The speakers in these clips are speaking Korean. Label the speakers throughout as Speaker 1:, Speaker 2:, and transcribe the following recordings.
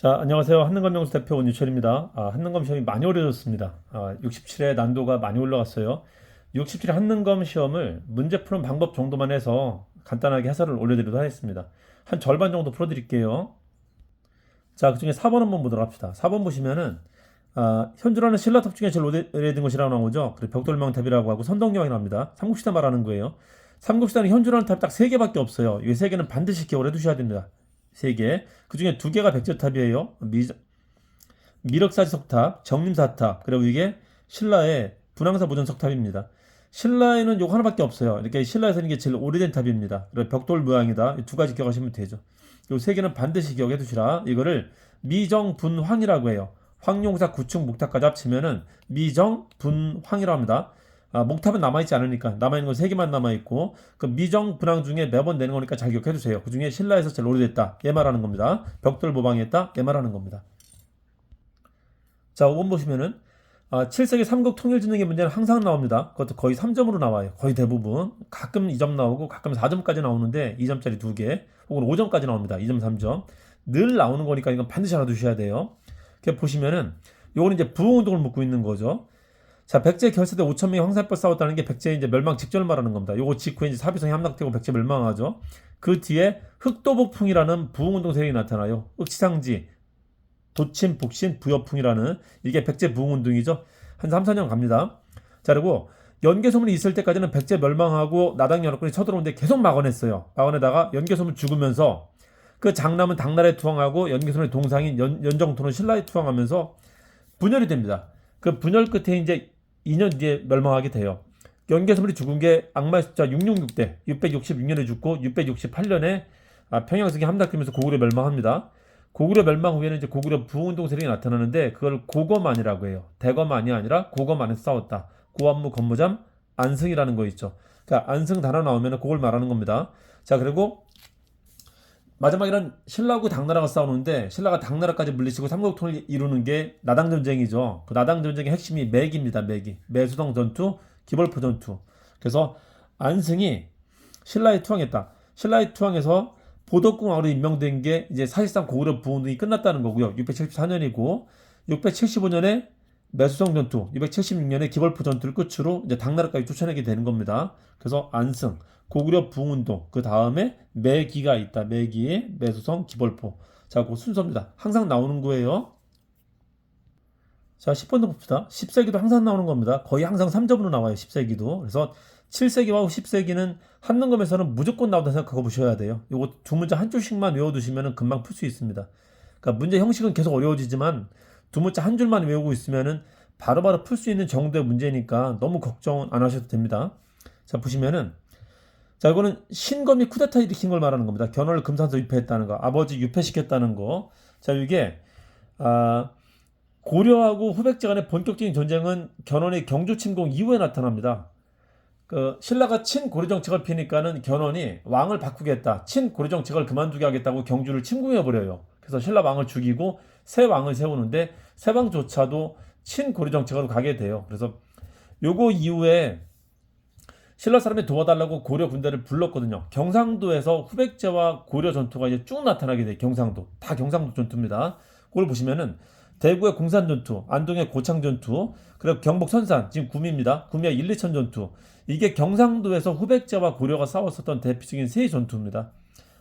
Speaker 1: 자, 안녕하세요. 한능검명수 대표 원유철입니다. 한능검 시험이 많이 어려졌습니다. 67의 난도가 많이 올라갔어요. 67의 한능검 시험을 문제 푸는 방법 정도만 해서 간단하게 해설을 올려드리도록 하겠습니다. 한 절반 정도 풀어드릴게요. 자, 그 중에 4번 한번 보도록 합시다. 4번 보시면은 현존하는 신라탑 중에 제일 오래된 것이라고 나오죠. 그리고 벽돌명탑이라고 하고 선덕여왕이 나옵니다. 삼국시대 말하는 거예요. 삼국시대는 현존하는 탑이 딱 3개밖에 없어요. 이 3개는 반드시 기억을 해두셔야 됩니다. 3개. 그 중에 2개가 백제탑이에요. 미륵사지 석탑, 정림사탑, 그리고 이게 신라의 분황사 무전석탑입니다. 신라에는 요거 하나밖에 없어요. 이렇게 신라에서는 이게 제일 오래된 탑입니다. 그리고 벽돌 모양이다. 이 2가지 기억하시면 되죠. 요 3개는 반드시 기억해 두시라. 이거를 미정분황이라고 해요. 황룡사 구축 목탑까지 합치면은 미정분황이라고 합니다. 목탑은 남아있지 않으니까 남아있는 건 3개만 남아있고 그 미정분황 중에 매번 내는 거니까 잘 기억해 두세요. 그 중에 신라에서 제일 오래됐다. 얘 말하는 겁니다. 벽돌 모방했다. 얘 말하는 겁니다. 자, 5번 보시면은 7세기 삼국 통일진흥의 문제는 항상 나옵니다. 그것도 거의 3점으로 나와요. 거의 대부분. 가끔 2점 나오고 가끔 4점까지 나오는데 2점짜리 2개 혹은 5점까지 나옵니다. 2점, 3점. 늘 나오는 거니까 이건 반드시 알아두셔야 돼요. 이렇게 보시면은 요거는 이제 부흥운동을 묻고 있는 거죠. 자, 백제 결세대 5천 명이 황살벌 싸웠다는 게 백제 이제 멸망 직전을 말하는 겁니다. 요거 직후에 이제 사비성이 함락되고 백제 멸망하죠. 그 뒤에 흑도복풍이라는 부흥운동 세력이 나타나요. 흑치상지, 도친, 북신, 부여풍이라는 이게 백제 부흥운동이죠. 한 3, 4년 갑니다. 자, 그리고 연개소문이 있을 때까지는 백제 멸망하고 나당 연합군이 쳐들어오는데 계속 막아냈어요. 막아내다가 연개소문 죽으면서 그 장남은 당나라에 투항하고 연개소문의 동상인 연정토는 신라에 투항하면서 분열이 됩니다. 그 분열 끝에 이제 2년 뒤에 멸망하게 돼요. 연개소문이 죽은 게 악마의 숫자 666대 666년에 죽고 668년에 평양성이 함락되면서 고구려 멸망합니다. 고구려 멸망 후에는 이제 고구려 부흥운동 세력이 나타나는데 그걸 고거만이라고 해요. 대거만이 아니라 고거만에서 싸웠다. 고안무 건무잠 안승이라는 거 있죠. 그러니까 안승 단어 나오면 그걸 말하는 겁니다. 자, 그리고 마지막에는 신라하고 당나라가 싸우는데 신라가 당나라까지 물리치고 삼국통을 이루는 게 나당전쟁이죠. 그 나당전쟁의 핵심이 매기입니다. 매기. 매수동 전투, 기벌포 전투. 그래서 안승이 신라에 투항했다. 신라에 투항해서 보덕궁왕으로 임명된 게 이제 사실상 고구려 부흥이 끝났다는 거고요. 674년이고 675년에 매수성 전투, 676년에 기벌포 전투를 끝으로 이제 당나라까지 쫓아내게 되는 겁니다. 그래서 안승, 고구려 부흥운동, 그 다음에 매기가 있다. 매기에 매수성, 기벌포. 자, 그 순서입니다. 항상 나오는 거예요. 자, 10번도 봅시다. 10세기도 항상 나오는 겁니다. 거의 항상 3점으로 나와요. 10세기도. 그래서 7세기와 10세기는 한능검에서는 무조건 나온다 생각하고 보셔야 돼요. 요거 두 문제 한 줄씩만 외워두시면 금방 풀 수 있습니다. 그러니까 문제 형식은 계속 어려워지지만 두 문자 한 줄만 외우고 있으면은 바로바로 풀 수 있는 정도의 문제니까 너무 걱정 안 하셔도 됩니다. 자, 보시면은 자, 이거는 신검이 쿠데타 일으킨 걸 말하는 겁니다. 견훤을 금산서 유폐했다는 거, 아버지 유폐시켰다는 거. 자, 이게 고려하고 후백제 간의 본격적인 전쟁은 견훤이 경주 침공 이후에 나타납니다. 그 신라가 친고려 정책을 피니까는 견훤이 왕을 바꾸겠다, 친고려 정책을 그만두게 하겠다고 경주를 침공해 버려요. 그래서 신라 왕을 죽이고 새 왕을 세우는데 새 왕조차도 친고려 정책으로 가게 돼요. 그래서 요거 이후에 신라 사람이 도와달라고 고려 군대를 불렀거든요. 경상도에서 후백제와 고려 전투가 이제 쭉 나타나게 돼요. 경상도 다 경상도 전투입니다. 그걸 보시면은 대구의 공산 전투, 안동의 고창 전투, 그리고 경북 선산 지금 구미입니다. 구미의 1, 2천 전투. 이게 경상도에서 후백제와 고려가 싸웠었던 대표적인 세 전투입니다.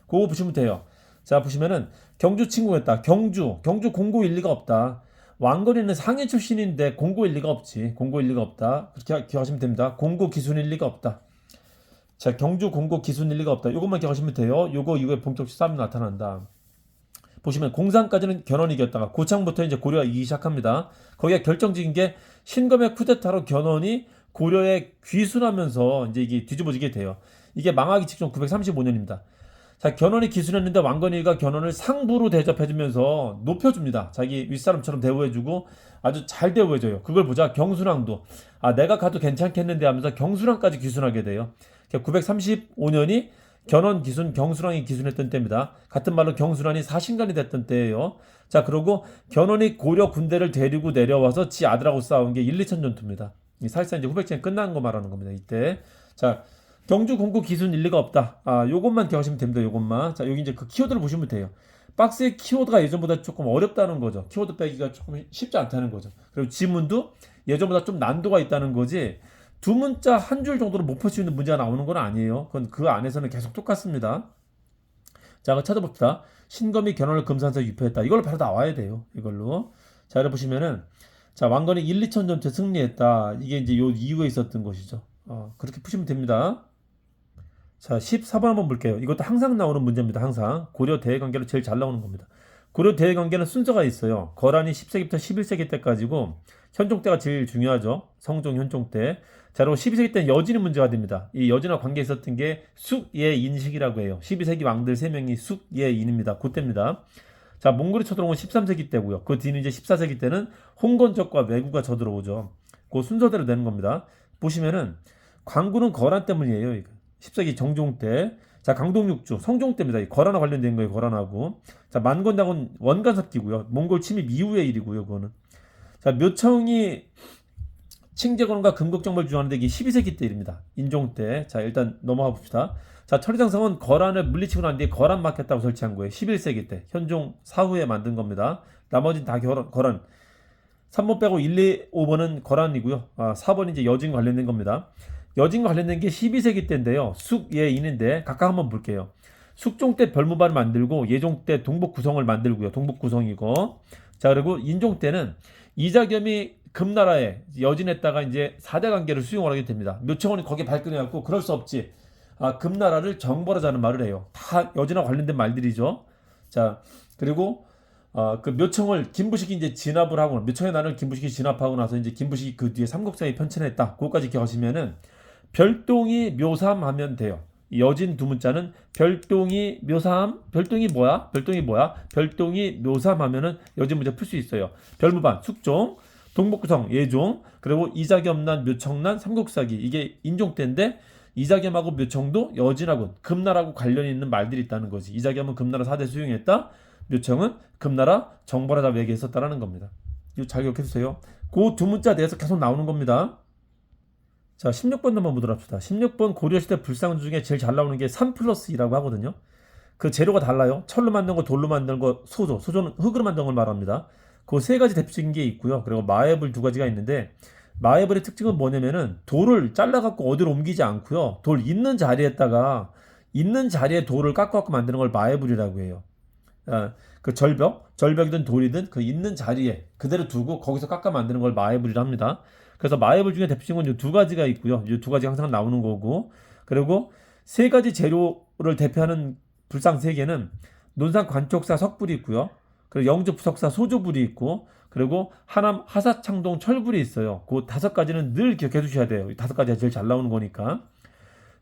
Speaker 1: 그거 보시면 돼요. 자, 보시면은 경주 침공했다. 경주 공고 일리가 없다. 왕건이는 상해 출신인데 공고 일리가 없지. 공고 일리가 없다. 그렇게 기억하시면 됩니다. 공고 기순 일리가 없다. 자, 경주 공고 기순 일리가 없다. 이것만 기억하시면 돼요. 요거 이후에 본격적 싸움이 나타난다. 보시면 공산까지는 견훤이 이겼다가 고창부터 이제 고려가 이기기 시작합니다. 거기에 결정적인 게 신검의 쿠데타로 견훤이 고려에 귀순하면서 이제 이게 뒤집어지게 돼요. 이게 망하기 직전 935년입니다. 자, 견훤이 기순했는데 왕건이가 견훤을 상부로 대접해주면서 높여줍니다. 자기 윗사람처럼 대우해주고 아주 잘 대우해줘요. 그걸 보자 경순왕도 내가 가도 괜찮겠는데 하면서 경순왕까지 기순하게 돼요. 935년이 견훤 기순, 경순왕이 기순했던 때입니다. 같은 말로 경순왕이 사신간이 됐던 때예요. 자, 그리고 견훤이 고려 군대를 데리고 내려와서 지 아들하고 싸운 게 1, 2천 전투입니다. 사실상 이제 후백제는 끝난 거 말하는 겁니다. 이때. 자, 경주 공고 기순 일리가 없다. 요것만 기억하시면 됩니다. 요것만. 자, 여기 이제 그 키워드를 보시면 돼요. 박스의 키워드가 예전보다 조금 어렵다는 거죠. 키워드 빼기가 조금 쉽지 않다는 거죠. 그리고 지문도 예전보다 좀 난도가 있다는 거지, 두 문자 한 줄 정도로 못 풀 수 있는 문제가 나오는 건 아니에요. 그건 그 안에서는 계속 똑같습니다. 자, 그거 찾아봅시다. 신검이 견훤을 금산에서 유폐했다. 이걸로 바로 나와야 돼요. 이걸로. 자, 여기 보시면은, 자, 왕건이 1, 2천 전투에 승리했다. 이게 이제 요 이후에 있었던 것이죠. 그렇게 푸시면 됩니다. 자, 14번 한번 볼게요. 이것도 항상 나오는 문제입니다. 항상. 고려 대외관계로 제일 잘 나오는 겁니다. 고려 대외관계는 순서가 있어요. 거란이 10세기부터 11세기 때까지고, 현종 때가 제일 중요하죠. 성종, 현종 때. 자, 그리고 12세기 때는 여진이 문제가 됩니다. 이 여진과 관계 있었던 게 숙예인식이라고 해요. 12세기 왕들 3명이 숙예인입니다. 그때입니다. 자, 몽골이 쳐들어온 건 13세기 때고요. 그 뒤는 이제 14세기 때는 홍건적과 왜구가 쳐들어오죠. 그 순서대로 되는 겁니다. 보시면은 광구는 거란 때문이에요. 이거. 10세기 정종 때. 자, 강동육주 성종 때입니다. 거란과 관련된 거예요. 거란하고. 자, 만건당은 원간섭기고요. 몽골 침입 이후의 일이고요. 그거는. 자, 묘청이 칭제권과 금국정벌 주장하는데 이게 12세기 때 일입니다. 인종 때. 자, 일단 넘어가 봅시다. 자, 천리장성은 거란을 물리치고 난 뒤에 거란 마켓다고 설치한 거예요. 11세기 때. 현종 사후에 만든 겁니다. 나머지는 다 거란. 3번 빼고 1, 2, 5번은 거란이고요. 4번이 이제 여진 관련된 겁니다. 여진과 관련된 게 12세기 때인데요. 숙예인인데 각각 한번 볼게요. 숙종 때 별무반을 만들고, 예종 때 동북 구성을 만들고요. 동북 구성이고. 자, 그리고 인종 때는 이자겸이 금나라에 여진했다가 이제 4대 관계를 수용을 하게 됩니다. 묘청원이 거기에 발끈해갖고 그럴 수 없지. 금나라를 정벌하자는 말을 해요. 다 여진과 관련된 말들이죠. 자, 그리고 그 묘청을 김부식이 이제 진압을 하고, 묘청의 난을 김부식이 진압하고 나서 이제 김부식이 그 뒤에 삼국사에 편찬했다. 그것까지 기억하시면은 별동이 묘삼하면 돼요. 여진 두 문자는 별동이 묘삼, 별동이 뭐야? 별동이 묘삼하면은 여진 문제 풀 수 있어요. 별무반, 숙종, 동북구성, 예종, 그리고 이자겸난, 묘청난, 삼국사기, 이게 인종 때인데 이자겸하고 묘청도 여진하고 금나라하고 관련이 있는 말들이 있다는 거지. 이자겸은 금나라 4대 수용했다. 묘청은 금나라 정벌하다 외계했었다라는 겁니다. 이거 잘 기억해주세요. 그 두 문자 대해서 계속 나오는 겁니다. 자, 16번 한번 보도록 합시다. 16번 고려시대 불상 중에 제일 잘 나오는 게 3+2라고 하거든요. 그 재료가 달라요. 철로 만든 거, 돌로 만든 거, 소조는 흙으로 만든 걸 말합니다. 그 세 가지 대표적인 게 있고요. 그리고 마애불 두 가지가 있는데, 마애불의 특징은 뭐냐면은 돌을 잘라갖고 어디로 옮기지 않고요. 돌 있는 자리에다가 있는 자리에 돌을 깎아갖고 만드는 걸 마애불이라고 해요. 그 절벽이든 돌이든 그 있는 자리에 그대로 두고 거기서 깎아 만드는 걸 마애불이라 합니다. 그래서 마애불 중에 대표적인 건 이 두 가지가 있고요. 이 두 가지 항상 나오는 거고, 그리고 세 가지 재료를 대표하는 불상 세 개는 논산 관촉사 석불이 있고요. 그리고 영주 부석사 소조불이 있고, 그리고 하남 하사창동 철불이 있어요. 그 다섯 가지는 늘 기억해 두셔야 돼요. 이 다섯 가지가 제일 잘 나오는 거니까.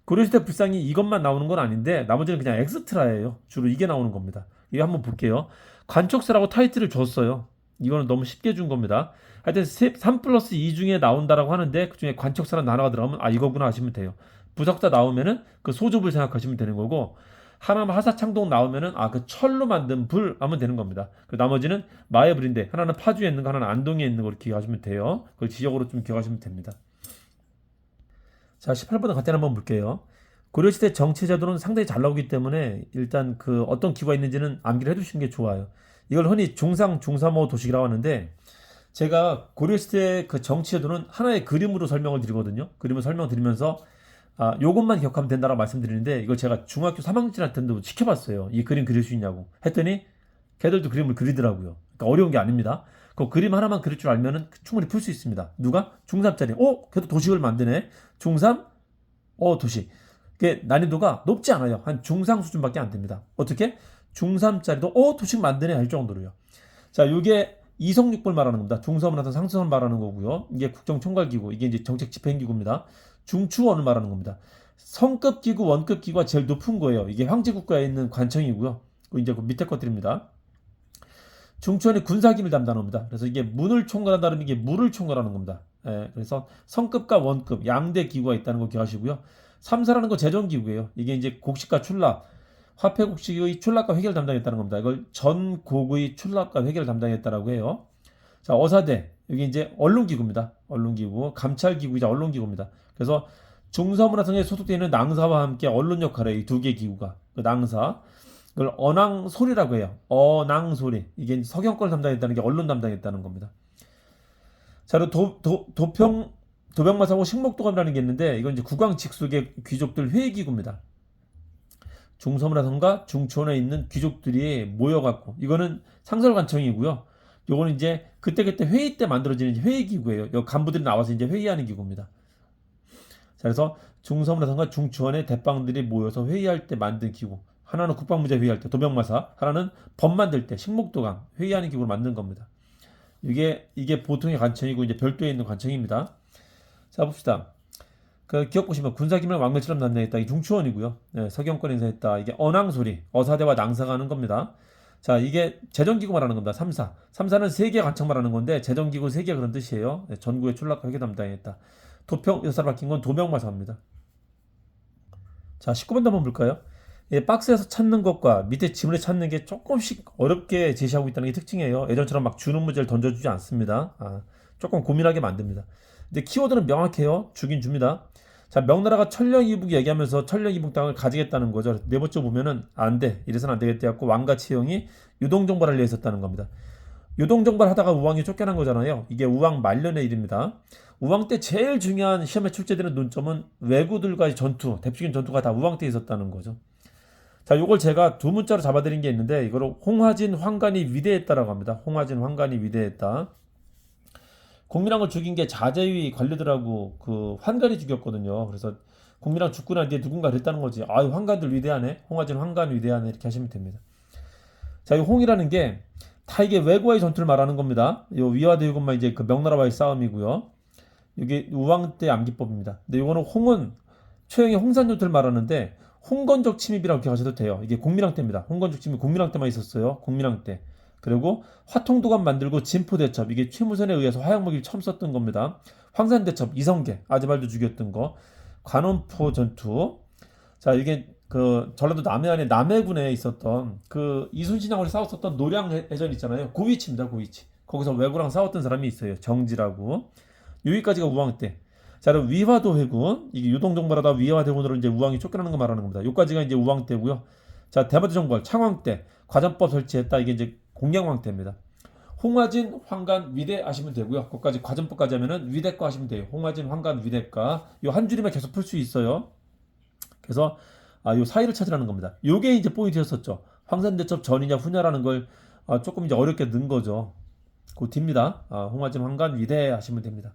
Speaker 1: 고려시대 불상이 이것만 나오는 건 아닌데 나머지는 그냥 엑스트라예요. 주로 이게 나오는 겁니다. 이거 한번 볼게요. 관촉사라고 타이틀을 줬어요. 이거는 너무 쉽게 준 겁니다. 하여튼 3+2 중에 나온다라고 하는데 그 중에 관촉사라는 단어가 들어가면 이거구나 하시면 돼요. 부석사 나오면은 그 소조불 생각하시면 되는 거고, 하나는 하사창동 나오면은 그 철로 만든 불 하면 되는 겁니다. 그 나머지는 마애불인데 하나는 파주에 있는 거, 하나는 안동에 있는 걸 기억하시면 돼요. 그걸 지역으로 좀 기억하시면 됩니다. 자, 18번 같이 한번 볼게요. 고려시대 정치제도는 상당히 잘 나오기 때문에 일단 그 어떤 기구가 있는지는 암기를 해두시는 게 좋아요. 이걸 흔히 중상, 중삼호 도식이라고 하는데, 제가 고려시대 그 정치제도는 하나의 그림으로 설명을 드리거든요. 그림을 설명드리면서 요것만 기억하면 된다라고 말씀드리는데, 이걸 제가 중학교 3학년한테도 시켜봤어요. 이 그림 그릴 수 있냐고 했더니 걔들도 그림을 그리더라고요. 그러니까 어려운 게 아닙니다. 그 그림 하나만 그릴 줄 알면은 충분히 풀 수 있습니다. 누가? 중3짜리. 걔도 도식을 만드네. 중3? 도식. 그게 난이도가 높지 않아요. 한 중상 수준밖에 안 됩니다. 어떻게? 중3짜리도 도식 만드네 할 정도로요. 자, 요게 이성육벌 말하는 겁니다. 중서문화선 상수선 말하는 거고요. 이게 국정총괄기구, 이게 이제 정책집행기구입니다. 중추원을 말하는 겁니다. 성급기구, 원급기구가 제일 높은 거예요. 이게 황제국가에 있는 관청이고요. 이제 그 밑에 것들입니다. 중추원이 군사기밀 담당합니다. 그래서 이게 문을 총괄한다는 게 물을 총괄하는 겁니다. 그래서 성급과 원급 양대 기구가 있다는 거 기억하시고요. 3사라는 거 재정기구예요. 이게 이제 곡식과 출납, 화폐곡식의 출납과 회계를 담당했다는 겁니다. 이걸 전곡의 출납과 회계를 담당했다라고 해요. 자, 어사대, 여기 이제 언론기구입니다. 언론기구, 감찰기구이자 언론기구입니다. 그래서 중서문화성에 소속되어 있는 낭사와 함께 언론 역할을 해요. 이 두 개 기구가. 그 낭사. 이걸 언왕소리라고 해요. 언왕소리. 이게 서경권을 담당했다는 게 언론 담당했다는 겁니다. 자, 그리고 도병마사고 식목도감이라는 게 있는데 이건 이제 국왕 직속의 귀족들 회의기구입니다. 중섬이라던가 중초원에 있는 귀족들이 모여갖고 이거는 상설관청이고요. 요거는 이제 그때그때 회의 때 만들어지는 회의기구예요. 요 간부들이 나와서 이제 회의하는 기구입니다. 자, 그래서 중섬이라던가 중초원의 대빵들이 모여서 회의할 때 만든 기구. 하나는 국방문제 회의할 때 도병마사, 하나는 법 만들 때 식목도감 회의하는 기구를 만든 겁니다. 이게 보통의 관청이고 이제 별도에 있는 관청입니다. 자, 봅시다. 그 기억 보시면 군사기밀 왕멸처럼 담당했다. 이게 중추원이고요. 네, 서경권 인사했다. 이게 언왕소리, 어사대와 낭사가 하는 겁니다. 자, 이게 재정기구 말하는 겁니다. 3사. 3사는 세계 관청 말하는 건데 재정기구 세계 그런 뜻이에요. 네, 전국의 출납과 회계 담당했다. 도평 여사를 바뀐 건 도명마사입니다. 자, 19번도 한번 볼까요? 예, 박스에서 찾는 것과 밑에 지문에 찾는 게 조금씩 어렵게 제시하고 있다는 게 특징이에요. 예전처럼 막 주는 문제를 던져주지 않습니다. 조금 고민하게 만듭니다. 근데 키워드는 명확해요. 주긴 줍니다. 자, 명나라가 천령이북 얘기하면서 천령이북 땅을 가지겠다는 거죠. 네 번째 보면은 안 돼. 이래서는 안 되겠다 해갖고 왕과 치영이 유동정벌을 하려 했었다는 겁니다. 유동정벌 하다가 우왕이 쫓겨난 거잖아요. 이게 우왕 말년의 일입니다. 우왕 때 제일 중요한 시험에 출제되는 논점은 왜구들과의 전투, 대표적인 전투가 다 우왕 때 있었다는 거죠. 자, 요걸 제가 두 문자로 잡아드린 게 있는데 이거를 홍화진 황간이 위대했다라고 합니다. 홍화진 황간이 위대했다. 공민왕을 죽인 게 자제위 관료들하고 그 환관이 죽였거든요. 그래서 공민왕 죽고 난 뒤에 누군가 그랬다는 거지. 아유, 황관들 위대하네. 홍화진 황관 위대하네. 이렇게 하시면 됩니다. 자, 이 홍이라는 게 다 이게 왜구와의 전투를 말하는 겁니다. 요 위와 대유군만 이제 그 명나라와의 싸움이고요. 이게 우왕 때 암기법입니다. 근데 요거는 홍은 최영의 홍산 전투를 말하는데 홍건적 침입이라고 기억하셔도 돼요. 이게 공민왕 때입니다. 홍건적 침입 공민왕 때만 있었어요. 공민왕 때. 그리고 화통도감 만들고 진포대첩, 이게 최무선에 의해서 화약무기를 처음 썼던 겁니다. 황산대첩, 이성계, 아즈말도 죽였던 거. 관원포 전투. 자, 이게 그 전라도 남해안의 남해군에 있었던 그 이순신하고 싸웠었던 노량해전 있잖아요. 그 위치입니다. 그 위치. 거기서 왜구랑 싸웠던 사람이 있어요. 정지라고. 여기까지가 우왕 때. 자, 그럼 위화도 해군, 이게 유동정벌하다 위화대군으로 이제 우왕이 쫓겨나는 거 말하는 겁니다. 여기까지가 이제 우왕 때고요. 자, 대마도 정벌, 창왕 때 과전법 설치했다. 이게 이제 공양왕 때입니다. 홍화진, 황간, 위대 하시면 되고요. 거기까지 과전법까지 하면은 위대과 하시면 돼요. 홍화진, 황간, 위대과. 요 한 줄이면 계속 풀 수 있어요. 그래서 요 사이를 찾으라는 겁니다. 요게 이제 포인트였었죠. 황산대첩 전이냐 후냐라는 걸 조금 이제 어렵게 넣은 거죠. 그 뒤입니다. 홍화진, 황간, 위대 하시면 됩니다.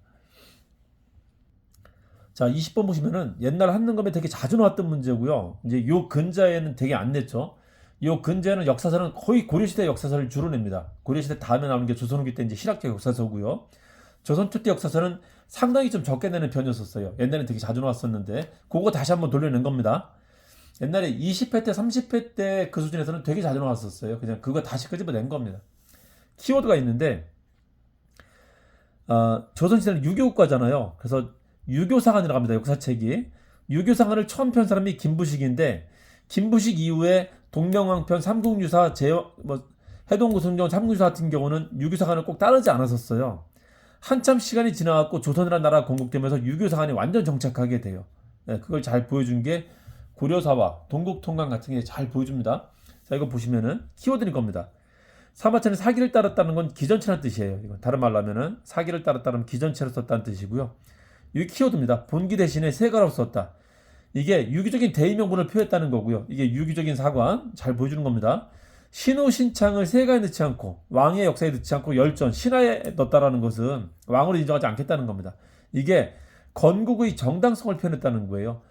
Speaker 1: 자, 20번 보시면은 옛날 한능검에 되게 자주 나왔던 문제고요. 이제 요 근자에는 되게 안 냈죠. 요 근자에는 역사서는 거의 고려시대 역사서를 주로 냅니다. 고려시대 다음에 나오는 게 조선후기 때 이제 실학적 역사서고요. 조선 초때 역사서는 상당히 좀 적게 내는 편이었었어요. 옛날에는 되게 자주 나왔었는데 그거 다시 한번 돌려낸 겁니다. 옛날에 20회 때 30회 때 그 수준에서는 되게 자주 나왔었어요. 그냥 그거 다시 끄집어낸 겁니다. 키워드가 있는데 조선시대는 유교국가잖아요. 그래서 유교사관이라고 합니다. 역사책이. 유교사관을 처음 편 사람이 김부식인데 김부식 이후에 동명왕편 삼국유사 해동구승정 삼국유사 같은 경우는 유교사관을 꼭 따르지 않았었어요. 한참 시간이 지나갖고 조선이라는 나라가 건국되면서 유교사관이 완전 정착하게 돼요. 네, 그걸 잘 보여준 게 고려사와 동국통강 같은 게 잘 보여줍니다. 자, 이거 보시면은 키워드일 겁니다. 사마천의 사기를 따랐다는 건 기전체라는 뜻이에요. 이건 다른 말로 하면은 사기를 따랐다는 기전체로 썼다는 뜻이고요. 이 키워드입니다. 본기 대신에 세가라고 썼다. 이게 유기적인 대의명분을 표했다는 거고요. 이게 유기적인 사관 잘 보여주는 겁니다. 신우 신창을 세가에 넣지 않고 왕의 역사에 넣지 않고 열전 신하에 넣었다라는 것은 왕으로 인정하지 않겠다는 겁니다. 이게 건국의 정당성을 표현했다는 거예요.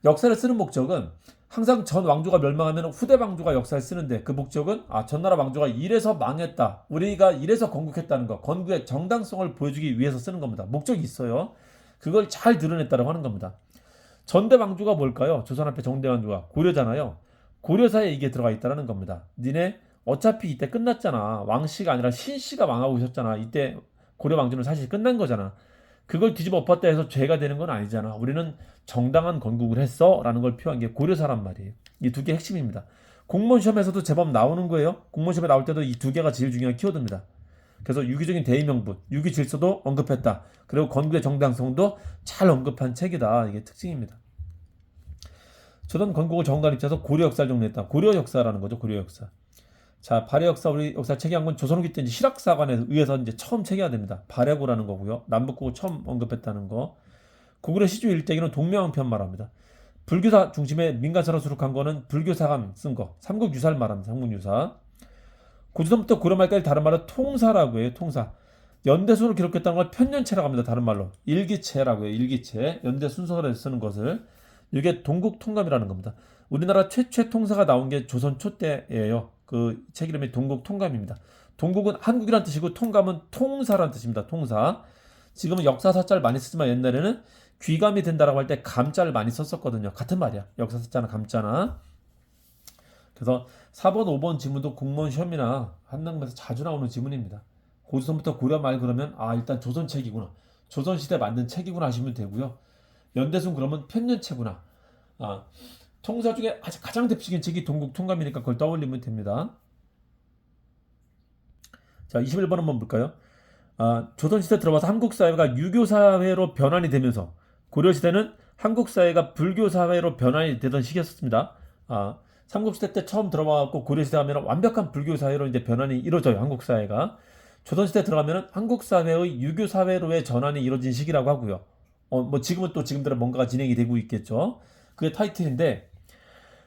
Speaker 1: 역사를 쓰는 목적은 항상 전 왕조가 멸망하면 후대 왕조가 역사를 쓰는데 그 목적은 전나라 왕조가 이래서 망했다. 우리가 이래서 건국했다는 거. 건국의 정당성을 보여주기 위해서 쓰는 겁니다. 목적이 있어요. 그걸 잘 드러냈다고 하는 겁니다. 전대 왕조가 뭘까요? 조선 앞에 정대 왕조가 고려잖아요. 고려사에 이게 들어가 있다는 겁니다. 니네 어차피 이때 끝났잖아. 왕씨가 아니라 신씨가 왕하고 있었잖아. 이때 고려 왕조는 사실 끝난 거잖아. 그걸 뒤집어 엎었다 해서 죄가 되는 건 아니잖아. 우리는 정당한 건국을 했어 라는 걸 표한 게 고려사란 말이에요. 이 두 개 핵심입니다. 공무원 시험에서도 제법 나오는 거예요. 공무원 시험에 나올 때도 이 두 개가 제일 중요한 키워드입니다. 그래서 유기적인 대의명분, 유기질서도 언급했다. 그리고 건국의 정당성도 잘 언급한 책이다. 이게 특징입니다. 조선 건국을 정관 입장에서 고려 역사를 정리했다. 고려 역사라는 거죠. 고려 역사. 자, 발해 역사 우리 역사 체계한 건 조선 후기 때 이제 실학사관에 의해서 이제 처음 체계화됩니다. 발해고라는 거고요. 남북국을 처음 언급했다는 거. 고구려 시주 일대기는 동명왕편 말합니다. 불교사 중심의 민간사로 수록한 거는 불교사관 쓴 거. 삼국유사를 말합니다. 삼국유사. 고조선부터 고려 말까지 다른 말로 통사라고 해요. 통사. 연대순으로 기록했다는 걸 편년체라고 합니다. 다른 말로. 일기체라고 해요. 일기체. 연대 순서로 쓰는 것을. 이게 동국통감이라는 겁니다. 우리나라 최초의 통사가 나온 게 조선 초때예요. 그 책 이름이 동국통감입니다. 동국은 한국이란 뜻이고 통감은 통사란 뜻입니다. 통사. 지금은 역사사자를 많이 쓰지만 옛날에는 귀감이 된다라고 할 때 감자를 많이 썼었거든요. 같은 말이야. 역사사자나 감자나. 그래서 4번, 5번 지문도 공무원 시험이나 한능에서 자주 나오는 지문입니다. 고조선부터 고려 말 그러면 일단 조선 책이구나. 조선시대 만든 책이구나 하시면 되고요. 연대순 그러면 편년체구나. 통사 중에 가장 대표적인 책이 동국통감이니까 그걸 떠올리면 됩니다. 자, 21번 한번 볼까요? 조선시대 들어와서 한국사회가 유교사회로 변환이 되면서 고려시대는 한국사회가 불교사회로 변환이 되던 시기였습니다. 삼국시대 때 처음 들어와갖고 고려시대 하면 완벽한 불교사회로 이제 변환이 이루어져요. 한국사회가. 조선시대 들어가면 한국사회의 유교사회로의 전환이 이루어진 시기라고 하고요. 뭐 지금은 또 지금대로 뭔가가 진행이 되고 있겠죠. 그게 타이틀인데,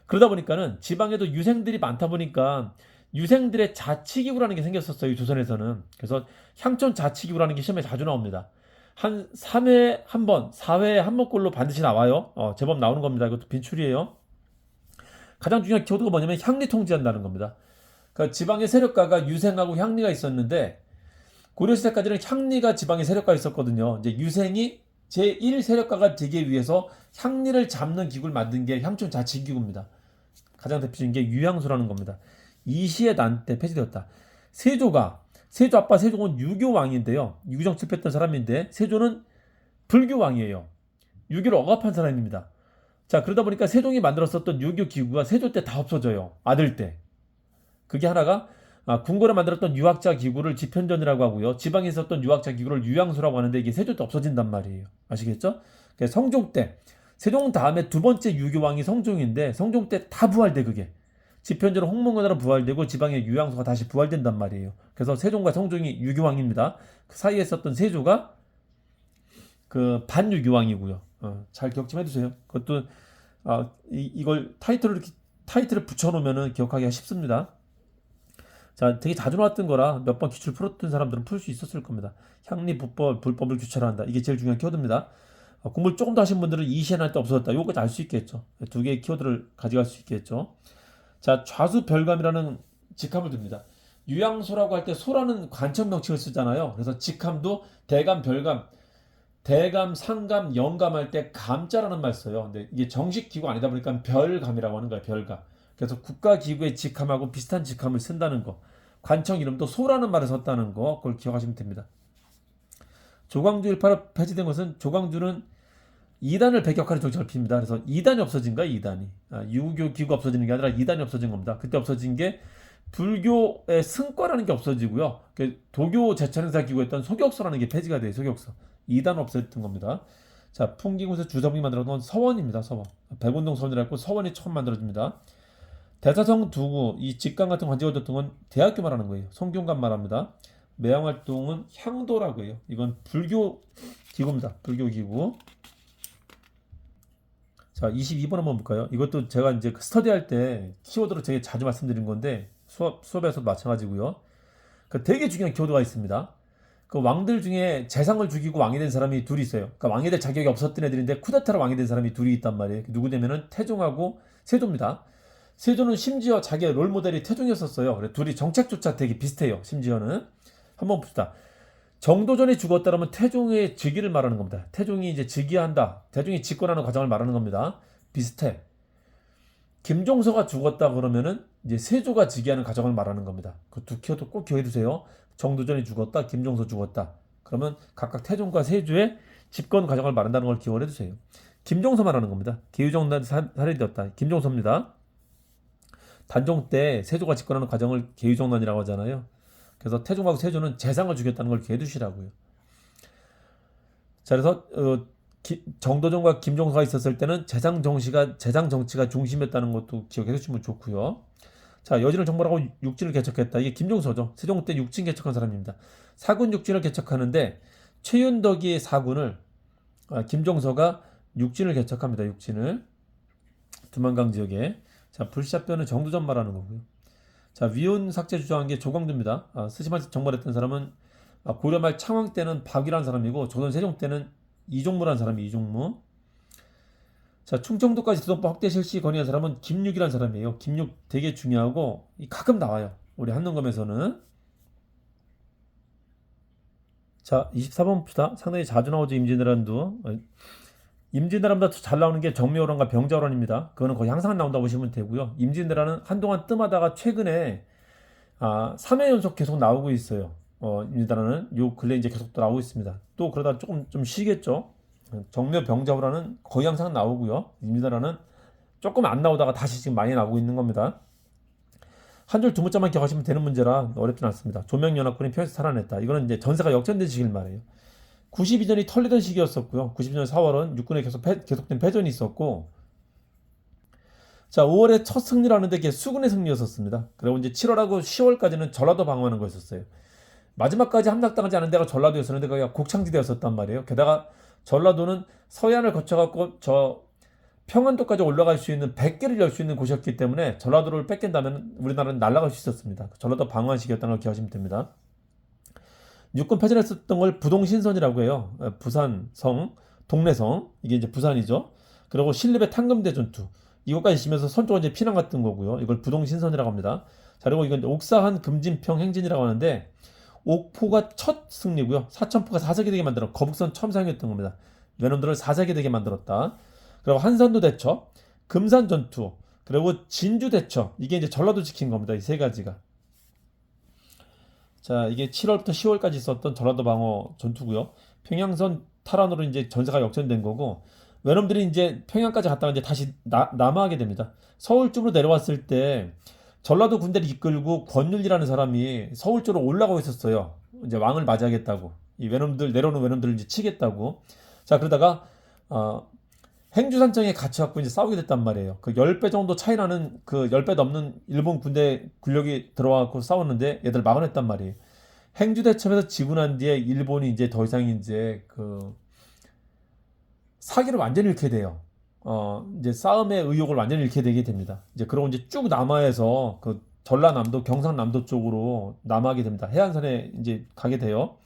Speaker 1: 그러다 보니까는 지방에도 유생들이 많다 보니까 유생들의 자치기구라는 게 생겼었어요. 조선에서는. 그래서 향촌 자치기구라는 게 시험에 자주 나옵니다. 한 3회 한 번, 4회에 한 번꼴로 반드시 나와요. 제법 나오는 겁니다. 이것도 빈출이에요. 가장 중요한 키워드가 뭐냐면 향리 통제한다는 겁니다. 그러니까 지방의 세력가가 유생하고 향리가 있었는데 고려시대까지는 향리가 지방의 세력가가 있었거든요. 이제 유생이 제1세력가가 되기 위해서 향리를 잡는 기구를 만든 게 향촌 자치기구입니다. 가장 대표적인 게 유향소라는 겁니다. 이시의 난 때 폐지되었다. 세조 아빠 세종은 유교왕인데요. 유교정 칠했던 사람인데 세조는 불교왕이에요. 유교를 억압한 사람입니다. 자, 그러다 보니까 세종이 만들었었던 유교 기구가 세조 때 다 없어져요. 아들 때. 그게 하나가 궁궐에 만들었던 유학자 기구를 집현전이라고 하고요. 지방에 있었던 유학자 기구를 유양소라고 하는데 이게 세조 때 없어진단 말이에요. 아시겠죠? 성종 때 세종 다음에 두 번째 유교왕이 성종인데 성종 때 다 부활돼 그게. 집현전은 홍문관으로 부활되고 지방의 유양소가 다시 부활된단 말이에요. 그래서 세종과 성종이 유교왕입니다. 그 사이에 있었던 세조가 그 반유교왕이고요. 잘 기억 좀 해두세요. 그것도 이걸 타이틀을 붙여놓으면 기억하기가 쉽습니다. 자, 되게 자주 나왔던 거라 몇 번 기출 풀었던 사람들은 풀 수 있었을 겁니다. 향리 불법을 규철한다. 이게 제일 중요한 키워드입니다. 공부를 조금 더 하신 분들은 이시해할 때 없어졌다. 요거까지 알 수 있겠죠. 두 개의 키워드를 가져갈 수 있겠죠. 자, 좌수별감이라는 직함을 둡니다. 유양소라고 할 때 소라는 관청 명칭을 쓰잖아요. 그래서 직함도 대감, 별감, 대감, 상감, 영감 할 때 감자라는 말 써요. 근데 이게 정식 기구 아니다 보니까 별감이라고 하는 거예요. 별감. 그래서 국가기구의 직함하고 비슷한 직함을 쓴다는 거. 관청 이름도 소라는 말을 썼다는 거. 그걸 기억하시면 됩니다. 조광주 일파로 폐지된 것은 조광주는 이단을 배격하는 정책을 핍니다. 그래서 이단이 없어진 거야. 이단이. 유교 기구가 없어지는 게 아니라 이단이 없어진 겁니다. 그때 없어진 게 불교의 승과라는 게 없어지고요. 도교 제천행사 기구였던 소격서라는 게 폐지가 돼요. 소격서. 이단 없어졌던 겁니다. 자, 풍기군에서 주석이 만들어놓은 서원입니다. 서원. 백운동 서원이라고 서원이 처음 만들어집니다. 대사성 두구, 이 직관 같은 관제활동은 대학교 말하는 거예요. 성균관 말합니다. 매형활동은 향도라고 해요. 이건 불교 기구입니다. 불교 기구. 자, 22번 한번 볼까요? 이것도 제가 이제 스터디할 때 키워드로 되게 자주 말씀드린 건데 수업에서도 마찬가지고요. 되게 중요한 키워드가 있습니다. 그 왕들 중에 재상을 죽이고 왕이 된 사람이 둘이 있어요. 그러니까 왕이 될 자격이 없었던 애들인데 쿠데타로 왕이 된 사람이 둘이 있단 말이에요. 누구냐면은 태종하고 세조입니다. 세조는 심지어 자기의 롤모델이 태종이었었어요. 그래서 둘이 정책조차 되게 비슷해요. 심지어는. 한번 봅시다. 정도전이 죽었다라면 태종의 즉위를 말하는 겁니다. 태종이 이제 즉위한다. 태종이 집권하는 과정을 말하는 겁니다. 비슷해. 김종서가 죽었다 그러면은 이제 세조가 즉위하는 과정을 말하는 겁니다. 그 두 키워드 꼭 기억해 두세요. 정도전이 죽었다, 김종서 죽었다. 그러면 각각 태종과 세조의 집권 과정을 말한다는 걸 기억을 해두세요. 김종서 말하는 겁니다. 계유정난이 살해되었다. 김종서입니다. 단종 때 세조가 집권하는 과정을 계유정난이라고 하잖아요. 그래서 태종하고 세조는 재상을 죽였다는 걸 기억해 두시라고요. 자, 그래서 정도전과 김종서가 있었을 때는 재장 정치가 중심이었다는 것도 기억해 두시면 좋고요. 자, 여진을 정벌하고 육진을 개척했다. 이게 김종서죠. 세종 때 육진 개척한 사람입니다. 사군 육진을 개척하는데 최윤덕이 사군을 김종서가 육진을 개척합니다. 육진을 두만강 지역에. 자, 불샤뼈는 정두전 말하는 거고요. 자, 위훈 삭제 주장한 게 조광두입니다. 스시만 정벌했던 사람은 고려 말 창왕 때는 박이라는 사람이고 조선 세종 때는 이종무라는 사람이 이종무. 자, 충청도까지 수도권 확대 실시 건의한 사람은 김육이라는 사람이에요. 김육 되게 중요하고 가끔 나와요. 우리 한능검에서는. 자, 24번 봅시다. 상당히 자주 나오죠. 임진왜란도. 임진왜란보다 더 잘 나오는 게 정묘호란과 병자호란입니다. 그거는 거의 항상 나온다고 보시면 되고요. 임진왜란은 한동안 뜸하다가 최근에 3회 연속 계속 나오고 있어요. 임진왜란은 요 근래 이제 계속 또 나오고 있습니다. 또 그러다 조금 좀 쉬겠죠. 정묘 병자호란은 거의 항상 나오고요. 임진왜란은 조금 안 나오다가 다시 지금 많이 나오고 있는 겁니다. 한 줄 두 문자만 기억하시면 되는 문제라 어렵진 않습니다. 조명연합군이 평에서 살아냈다. 이거는 이제 전세가 역전된 시기를 말해요. 92년이 털리던 시기였었고요. 92년 4월은 육군에 계속된 패전이 있었고, 자, 5월에 첫 승리를 하는데 그게 수군의 승리였었습니다. 그리고 이제 7월하고 10월까지는 전라도 방어하는 거였었어요. 마지막까지 함락당하지 않은 데가 전라도였었는데 거기가 곡창지대였었단 말이에요. 게다가 전라도는 서해안을 거쳐갖고 저 평안도까지 올라갈 수 있는 100개를 열 수 있는 곳이었기 때문에 전라도를 뺏긴다면 우리나라는 날아갈 수 있었습니다. 전라도 방어한 시기였다는 걸 기억하시면 됩니다. 육군 패전했었던 걸 부동신선이라고 해요. 부산성, 동래성, 이게 이제 부산이죠. 그리고 신립의 탕금대 전투. 이것까지 지면서 선조가 이제 피난 갔던 거고요. 이걸 부동신선이라고 합니다. 자, 그리고 이건 옥사한 금진평 행진이라고 하는데, 옥포가 첫 승리고요. 사천포가 사색이 되게 만들어 거북선 처음 사용했던 겁니다. 외놈들을 사색이 되게 만들었다. 그리고 한산도 대처, 금산 전투, 그리고 진주 대처. 이게 이제 전라도 지킨 겁니다. 이 세 가지가. 자, 이게 7월부터 10월까지 있었던 전라도 방어 전투고요. 평양선 탈환으로 이제 전세가 역전된 거고, 외놈들이 이제 평양까지 갔다가 이제 다시 남하하게 됩니다. 서울 쪽으로 내려왔을 때 전라도 군대를 이끌고 권율이라는 사람이 서울 쪽으로 올라가고 있었어요. 이제 왕을 맞이하겠다고. 이 외놈들 내려오는 외놈들을 이제 치겠다고. 자, 그러다가 행주산청에 갇혀갖고 이제 싸우게 됐단 말이에요. 그 10배 정도 차이 나는 그 10배 넘는 일본 군대 군력이 들어와갖고 싸웠는데 얘들 막아냈단 말이에요. 행주대첩에서 지고 난 뒤에 일본이 이제 더 이상 이제 그 사기를 완전히 잃게 돼요. 이제 싸움의 의욕을 완전히 잃게 되게 됩니다. 이제 그러고 이제 쭉 남하에서 그 전라남도, 경상남도 쪽으로 남하게 됩니다. 해안선에 이제 가게 돼요.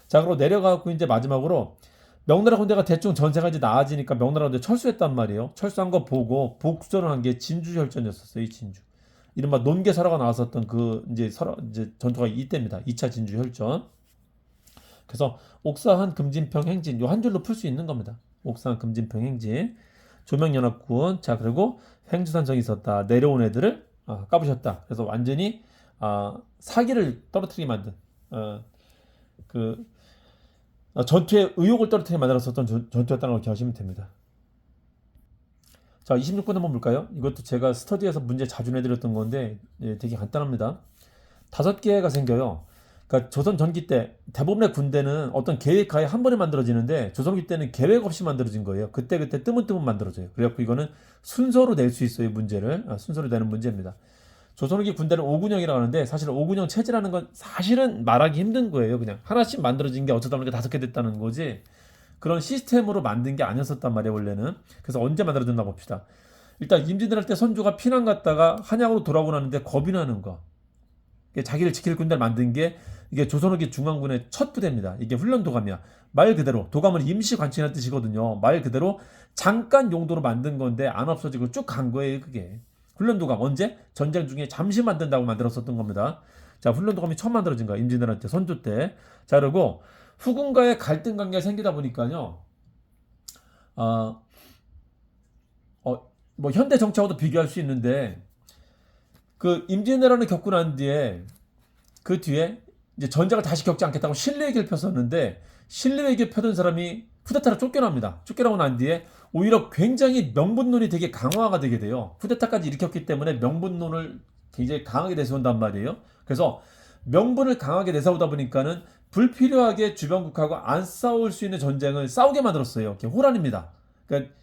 Speaker 1: 자, 그리고 내려가고 이제 마지막으로 명나라 군대가 대충 전세가 이제 나아지니까 명나라 군대 철수했단 말이에요. 철수한 거 보고 복수전을 한 게 진주혈전이었었어요. 이 진주. 이른바 논개설화가 나왔었던 그 이제 전투가 이때입니다. 2차 진주혈전. 그래서 옥사한 금진평 행진 요 한 줄로 풀 수 있는 겁니다. 옥사한 금진평 행진. 조명연합군. 자, 그리고 행주산정이 있었다. 내려온 애들을 까부셨다. 그래서 완전히 사기를 떨어뜨리게 만든 그 전투의 의욕을 떨어뜨리게 만들었었던 전투였다는 걸 기억하시면 됩니다. 자, 26번 한번 볼까요? 이것도 제가 스터디에서 문제 자주 내드렸던 건데 되게 간단합니다. 5개가 생겨요. 그러니까 조선 전기 때 대부분의 군대는 어떤 계획하에 한 번에 만들어지는데 조선기 때는 계획 없이 만들어진 거예요. 그때 뜨문뜨문 만들어져요. 그래갖고 이거는 순서로 낼 수 있어요. 문제를. 순서로 내는 문제입니다. 조선기 군대는 5군형이라고 하는데 사실 5군형 체제라는 건 사실은 말하기 힘든 거예요. 그냥 하나씩 만들어진 게 어쩌다 보니까 5개 됐다는 거지 그런 시스템으로 만든 게 아니었었단 말이에요. 원래는. 그래서 언제 만들어졌나 봅시다. 일단 임진왜란 때 선조가 피난 갔다가 한양으로 돌아오고 나는데 겁이 나는 거. 자기를 지킬 군대를 만든 게 이게 조선후기 중앙군의 첫 부대입니다. 이게 훈련도감이야. 말 그대로 도감은 임시 관치라는 뜻이거든요. 말 그대로 잠깐 용도로 만든 건데 안 없어지고 쭉 간 거예요. 그게 훈련도감 언제? 전쟁 중에 잠시 만든다고 만들었었던 겁니다. 자, 훈련도감이 처음 만들어진 거야. 임진왜란 때 선조 때. 자, 그리고 후군과의 갈등 관계가 생기다 보니까요. 뭐 현대 정치하고도 비교할 수 있는데 그 임진왜란을 겪고 난 뒤에 그 뒤에 이제 전쟁을 다시 겪지 않겠다고 신뢰회기를 폈었는데 신뢰회기를 펴던 사람이 쿠데타로 쫓겨납니다. 쫓겨나고 난 뒤에 오히려 굉장히 명분론이 되게 강화가 되게 돼요. 쿠데타까지 일으켰기 때문에 명분론을 굉장히 강하게 내세운단 말이에요. 그래서 명분을 강하게 내세우다 보니까는 불필요하게 주변국하고 안 싸울 수 있는 전쟁을 싸우게 만들었어요. 그게 호란입니다. 그러니까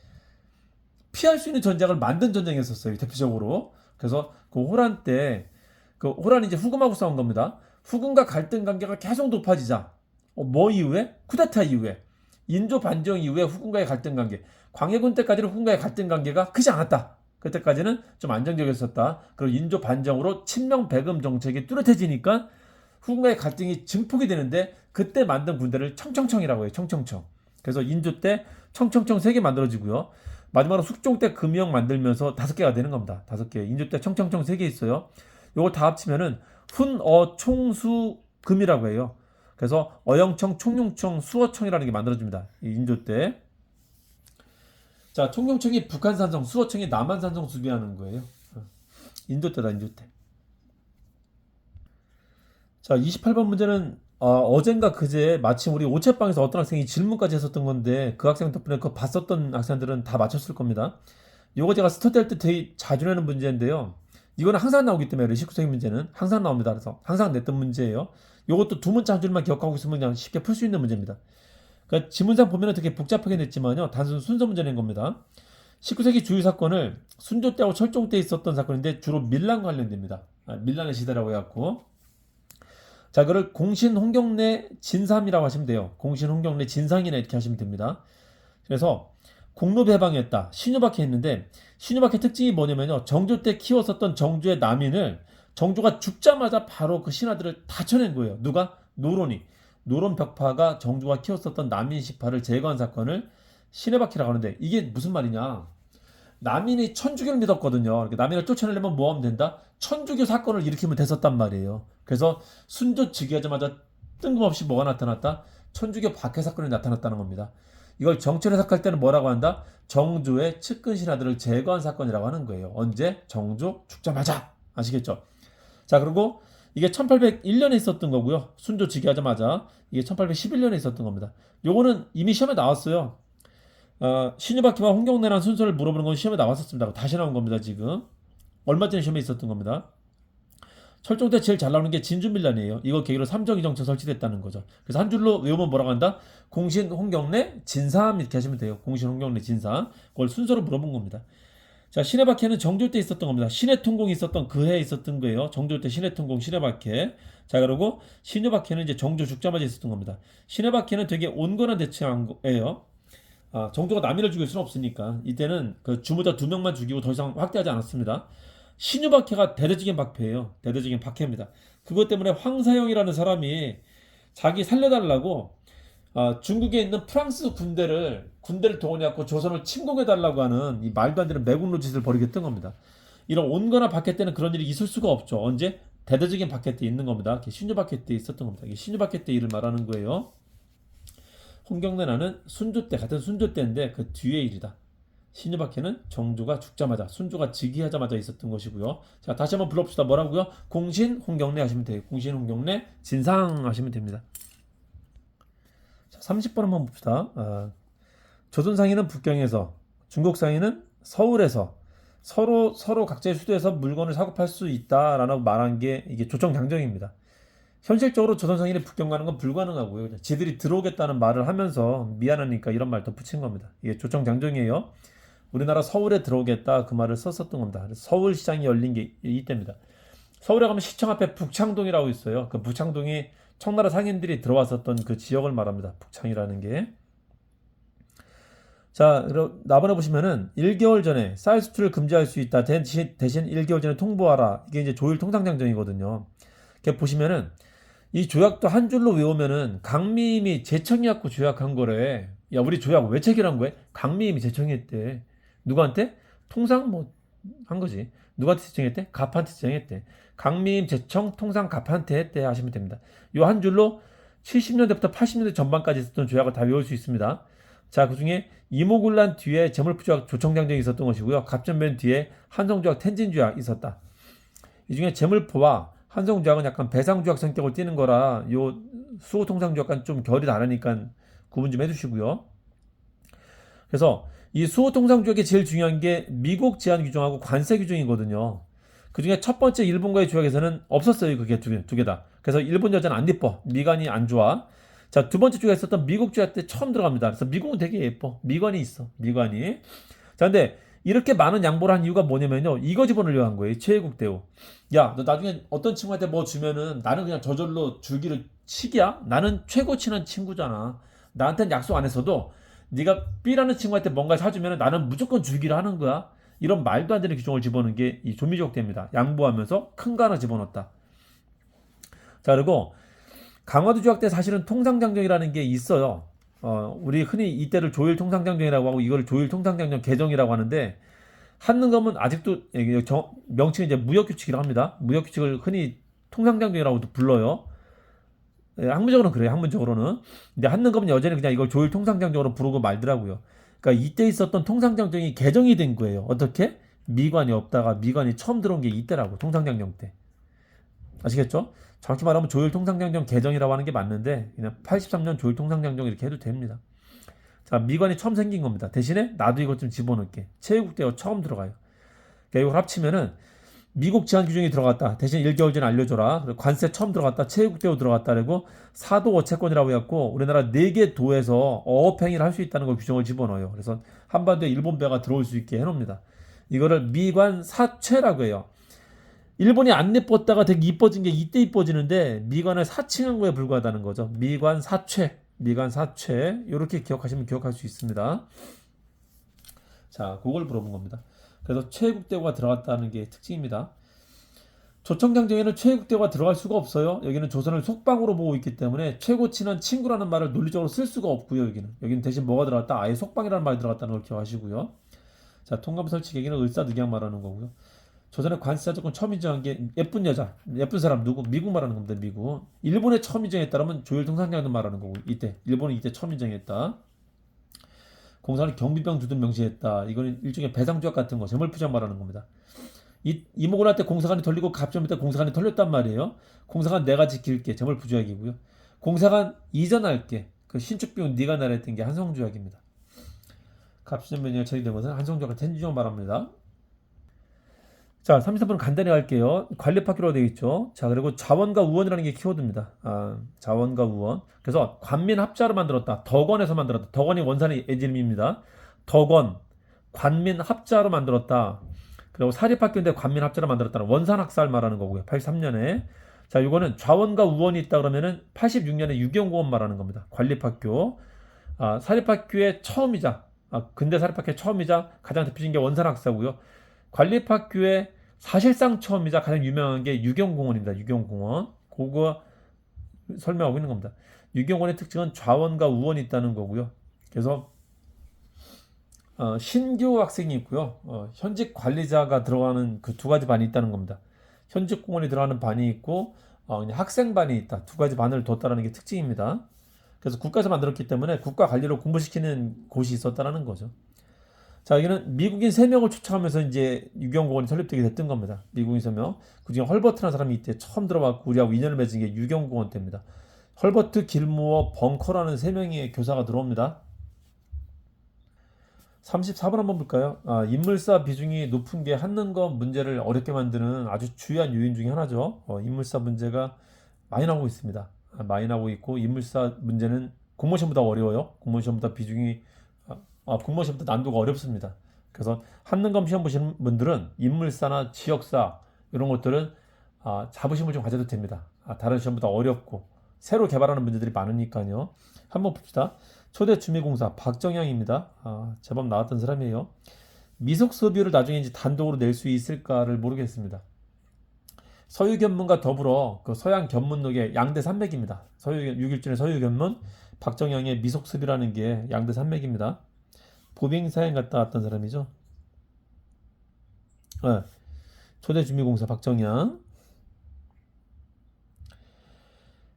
Speaker 1: 피할 수 있는 전쟁을 만든 전쟁이었어요. 대표적으로. 그래서 그 호란 때, 그 호란이 이제 후금하고 싸운 겁니다. 후금과 갈등 관계가 계속 높아지자. 뭐 이후에? 쿠데타 이후에. 인조 반정 이후에 후금과의 갈등 관계. 광해군 때까지는 후금과의 갈등 관계가 크지 않았다. 그때까지는 좀 안정적이었었다. 그리고 인조 반정으로 친명배금 정책이 뚜렷해지니까 후금과의 갈등이 증폭이 되는데 그때 만든 군대를 청청청이라고 해요. 청청청. 그래서 인조 때 청청청 3개 만들어지고요. 마지막으로 숙종 때 금영 만들면서 5개가 되는 겁니다. 5개. 인조 때 청청청 3개 있어요. 요거 다 합치면은 훈어총수금이라고 해요. 그래서 어영청, 총룡청, 수어청이라는 게 만들어집니다. 인조 때. 자, 총룡청이 북한산성, 수어청이 남한산성 수비하는 거예요. 인조 때다, 인조 때. 자, 28번 문제는 어젠가 그제 마침 우리 오채방에서 어떤 학생이 질문까지 했었던 건데 그 학생 덕분에 그거 봤었던 학생들은 다 맞췄을 겁니다. 요거 제가 스터디할 때 되게 자주 내는 문제인데요. 이거는 항상 나오기 때문에 19세기 문제는 항상 나옵니다. 그래서 항상 냈던 문제예요. 요것도 두 문자 한 줄만 기억하고 있으면 그냥 쉽게 풀 수 있는 문제입니다. 그러니까 지문상 보면 되게 복잡하게 냈지만요. 단순 순서 문제 낸 겁니다. 19세기 주요 사건을 순조 때하고 철종 때 있었던 사건인데 주로 밀란 관련됩니다. 밀란의 시대라고 해갖고 자, 그걸 공신 홍경래 진삼이라고 하시면 돼요. 공신 홍경래 진상이나 이렇게 하시면 됩니다. 그래서 공로 해방했다. 신유박해 했는데 신유박해 특징이 뭐냐면요. 정조 때 키웠었던 정조의 남인을 정조가 죽자마자 바로 그 신하들을 다 쳐낸 거예요. 누가? 노론이. 노론 벽파가 정조가 키웠었던 남인 시파를 제거한 사건을 신해박해라고 하는데 이게 무슨 말이냐? 남인이 천주교를 믿었거든요. 남인을 쫓아내려면 뭐 하면 된다? 천주교 사건을 일으키면 됐었단 말이에요. 그래서 순조 즉위하자마자 뜬금없이 뭐가 나타났다? 천주교 박해 사건이 나타났다는 겁니다. 이걸 정치를 해석할 때는 뭐라고 한다? 정조의 측근 신하들을 제거한 사건이라고 하는 거예요. 언제? 정조 죽자마자. 아시겠죠? 자, 그리고 이게 1801년에 있었던 거고요. 순조 즉위하자마자 이게 1811년에 있었던 겁니다. 요거는 이미 시험에 나왔어요. 신유박해와 홍경래라는 순서를 물어보는 건 시험에 나왔었습니다. 다시 나온 겁니다. 지금 얼마 전에 시험에 있었던 겁니다. 철종 때 제일 잘 나오는 게 진주밀란이에요. 이거 계기로 삼정이정처 설치됐다는 거죠. 그래서 한 줄로 외우면 뭐라고 한다? 공신 홍경래 진삼 이렇게 하시면 돼요. 공신 홍경래 진삼. 그걸 순서로 물어본 겁니다. 자, 신해박해는 정조 때 있었던 겁니다. 신해통공이 있었던 그 해에 있었던 거예요. 정조 때 신해통공, 신해박해. 자, 그리고 신유박해는 이제 정조 죽자마자 있었던 겁니다. 신해박해는 되게 온건한 대처예요. 정조가 남인을 죽일 수는 없으니까 이때는 그 주무자 2명만 죽이고 더 이상 확대하지 않았습니다. 신유박해가 대대적인 박해예요. 대대적인 박해입니다. 그것 때문에 황사영이라는 사람이 자기 살려달라고 중국에 있는 프랑스 군대를 동원해갖고 조선을 침공해달라고 하는 이 말도 안 되는 매국노 짓을 벌이게 뜬 겁니다. 이런 온건한 박해 때는 그런 일이 있을 수가 없죠. 언제? 대대적인 박해 때 있는 겁니다. 신유박해 때 있었던 겁니다. 이게 신유박해 때 일을 말하는 거예요. 홍경래나는 순조 때, 같은 순조 때인데 그 뒤의 일이다. 신유박해는 정조가 죽자마자, 순조가 즉위하자마자 있었던 것이고요. 자, 다시 한번 불러봅시다. 뭐라고요? 공신 홍경래 하시면 돼요. 공신 홍경래 진상 하시면 됩니다. 자, 30번 한번 봅시다. 조선 상인은 북경에서, 중국 상인은 서울에서 서로 각자의 수도에서 물건을 사고 팔 수 있다라고 말한 게 이게 조정장정입니다. 현실적으로 조선 상인이 북경 가는 건 불가능하고요. 지들이 들어오겠다는 말을 하면서 미안하니까 이런 말 덧붙인 겁니다. 이게 조정장정이에요. 우리나라 서울에 들어오겠다 그 말을 썼었던 겁니다. 서울시장이 열린 게 이때입니다. 서울에 가면 시청 앞에 북창동이라고 있어요. 그 북창동이 청나라 상인들이 들어왔었던 그 지역을 말합니다. 북창이라는 게. 자, 나번에 보시면은 1개월 전에 쌀 수출을 금지할 수 있다. 대신 1개월 전에 통보하라. 이게 이제 조일 통상장정이거든요. 이렇게 보시면은 이 조약도 한 줄로 외우면은 강미임이 제청해갖고 조약한 거래. 야, 우리 조약 왜 체결한 거야? 강미임이 제청했대. 누구한테? 통상 뭐 한 거지. 누구한테 제청했대? 갑한테 제청했대. 강미임 제청 통상 갑한테 했대 하시면 됩니다. 요 한 줄로 70년대부터 80년대 전반까지 있었던 조약을 다 외울 수 있습니다. 자, 그 중에 이모군란 뒤에 재물부조약 조청장정이 있었던 것이고요. 갑전면 뒤에 한성조약 텐진조약 있었다. 이 중에 재물포와 한성조약은 약간 배상조약 성격을 띠는 거라 요 수호통상조약과는 좀 결이 다르니까 구분 좀 해주시고요. 그래서 이 수호통상조약이 제일 중요한 게 미국 제한 규정하고 관세 규정이거든요. 그중에 첫 번째 일본과의 조약에서는 없었어요. 그게 두 개 다. 그래서 일본 여자는 안 예뻐. 미관이 안 좋아. 자, 두 번째 조약에 있었던 미국 조약 때 처음 들어갑니다. 그래서 미국은 되게 예뻐. 미관이 있어. 미관이. 자, 근데 이렇게 많은 양보를 한 이유가 뭐냐면요. 이거 집어넣으려고 한 거예요. 최애국 대우. 야, 너 나중에 어떤 친구한테 뭐 주면은 나는 그냥 저절로 주기를 치기야? 나는 최고 친한 친구잖아. 나한테는 약속 안 했어도 네가 B라는 친구한테 뭔가 사주면은 나는 무조건 주기를 하는 거야. 이런 말도 안 되는 규정을 집어넣은 게 이 조미조약대입니다. 양보하면서 큰 거 하나 집어넣었다. 자, 그리고 강화도 조약 때 사실은 통상장정이라는 게 있어요. 우리 흔히 이때를 조일 통상장정이라고 하고 이걸 조일 통상장정 개정이라고 하는데 한능검은 아직도 명칭이 이제 무역규칙이라고 합니다. 무역규칙을 흔히 통상장정이라고도 불러요. 예, 학문적으로는 그래요. 학문적으로는. 근데 한능검은 여전히 그냥 이걸 조일 통상장정으로 부르고 말더라고요. 그러니까 이때 있었던 통상장정이 개정이 된 거예요. 어떻게? 미관이 없다가 미관이 처음 들어온 게 이때라고. 통상장정 때. 아시겠죠? 정확히 말하면 조일 통상장정 개정이라고 하는 게 맞는데 그냥 83년 조일 통상장정 이렇게 해도 됩니다. 자, 미관이 처음 생긴 겁니다. 대신에 나도 이것 좀 집어넣을게. 체육대가 처음 들어가요. 그러니까 이걸 합치면은 미국 제한 규정이 들어갔다. 대신 1개월 전에 알려줘라. 관세 처음 들어갔다. 체육대우 들어갔다. 그리고 사도 어채권이라고 해갖고 우리나라 4개 도에서 어업행위를 할 수 있다는 걸 규정을 집어넣어요. 그래서 한반도에 일본 배가 들어올 수 있게 해놓습니다. 이거를 미관 사채라고 해요. 일본이 안 예뻤다가 되게 이뻐진 게 이때 이뻐지는데 미관을 사칭한 거에 불과하다는 거죠. 미관 사채, 미관 사채 이렇게 기억하시면 기억할 수 있습니다. 자, 그걸 물어본 겁니다. 그래서 최국대우가 들어갔다는 게 특징입니다. 조청장정에는 최국대우가 들어갈 수가 없어요. 여기는 조선을 속방으로 보고 있기 때문에 최고 친한 친구라는 말을 논리적으로 쓸 수가 없고요. 여기는 대신 뭐가 들어갔다? 아예 속방이라는 말이 들어갔다는 걸 기억하시고요. 자, 통감 설치 계기는 을사늑양 말하는 거고요. 조선의 관세자 조건 처음 인정한 게 예쁜 여자, 예쁜 사람 누구? 미국 말하는 겁니다. 미국. 일본에 처음 인정했다면 조일 통상장도 말하는 거고 이때 일본은 이때 처음 인정했다. 공사를 경비병 두둔 명시했다. 이거는 일종의 배상조약 같은 거, 재물포장 말하는 겁니다. 이모군할 때 공사관이 털리고 갑점일 때 공사관이 털렸단 말이에요. 공사관 내가 지킬게, 재물부조약이고요. 공사관 이전할게, 그 신축비용 네가 나라 했던 게 한성조약입니다. 갑점 명령이 처리된 것은 한성조약과 텐지조약 말합니다. 자, 33분은 간단히 할게요. 관리파기로 되어 있죠. 자, 그리고 자원과 우원이라는 게 키워드입니다. 자원과 우원. 그래서 관민합자로 만들었다. 덕원에서 만들었다. 덕원이 원산의 애지름입니다. 덕원, 관민합자로 만들었다. 그리고 사립학교인데 관민합자로 만들었다는 원산학살 말하는 거고요. 83년에. 자, 이거는 좌원과 우원이 있다 그러면은 86년에 유경공원 말하는 겁니다. 관립학교. 사립학교의 처음이자, 근대 사립학교의 처음이자 가장 대표적인 게 원산학사고요. 관립학교의 사실상 처음이자 가장 유명한 게 유경공원입니다. 유경공원. 그거 설명하고 있는 겁니다. 유경원의 특징은 좌원과 우원이 있다는 거고요. 그래서 신규 학생이 있고요. 현직 관리자가 들어가는 그 두 가지 반이 있다는 겁니다. 현직 공원이 들어가는 반이 있고 그냥 학생반이 있다. 두 가지 반을 뒀다는 게 특징입니다. 그래서 국가에서 만들었기 때문에 국가 관리로 공부시키는 곳이 있었다는 거죠. 자, 여기는 미국인 3명을 초청하면서 이제 유경공원이 설립되게 됐던 겁니다. 미국인 3명. 그중에 헐버트라는 사람이 이때 처음 들어왔고 우리하고 인연을 맺은 게 유경공원 때입니다. 헐버트, 길무어, 벙커라는 3명의 교사가 들어옵니다. 34번 한번 볼까요? 인물사 비중이 높은 게 한능검 문제를 어렵게 만드는 아주 주요한 요인 중에 하나죠. 인물사 문제가 많이 나오고 있습니다. 많이 나오고 있고 인물사 문제는 공무원시험보다 어려워요. 공무원시험보다 비중이 공무원시험보다 난도가 어렵습니다. 그래서 한능검 시험 보시는 분들은 인물사나 지역사 이런 것들은 자부심을 좀 가져도 됩니다. 다른 시험보다 어렵고 새로 개발하는 문제들이 많으니까요. 한번 봅시다. 초대 주미공사 박정향입니다. 제법 나왔던 사람이에요. 미속 수비를 나중에 이제 단독으로 낼 수 있을까를 모르겠습니다. 서유견문과 더불어 그 서양 견문록의 양대 산맥입니다. 육일준의 서유견문, 박정향의 미속 수비라는 게 양대 산맥입니다. 보빙사행 갔다 왔던 사람이죠. 초대 주미공사 박정향.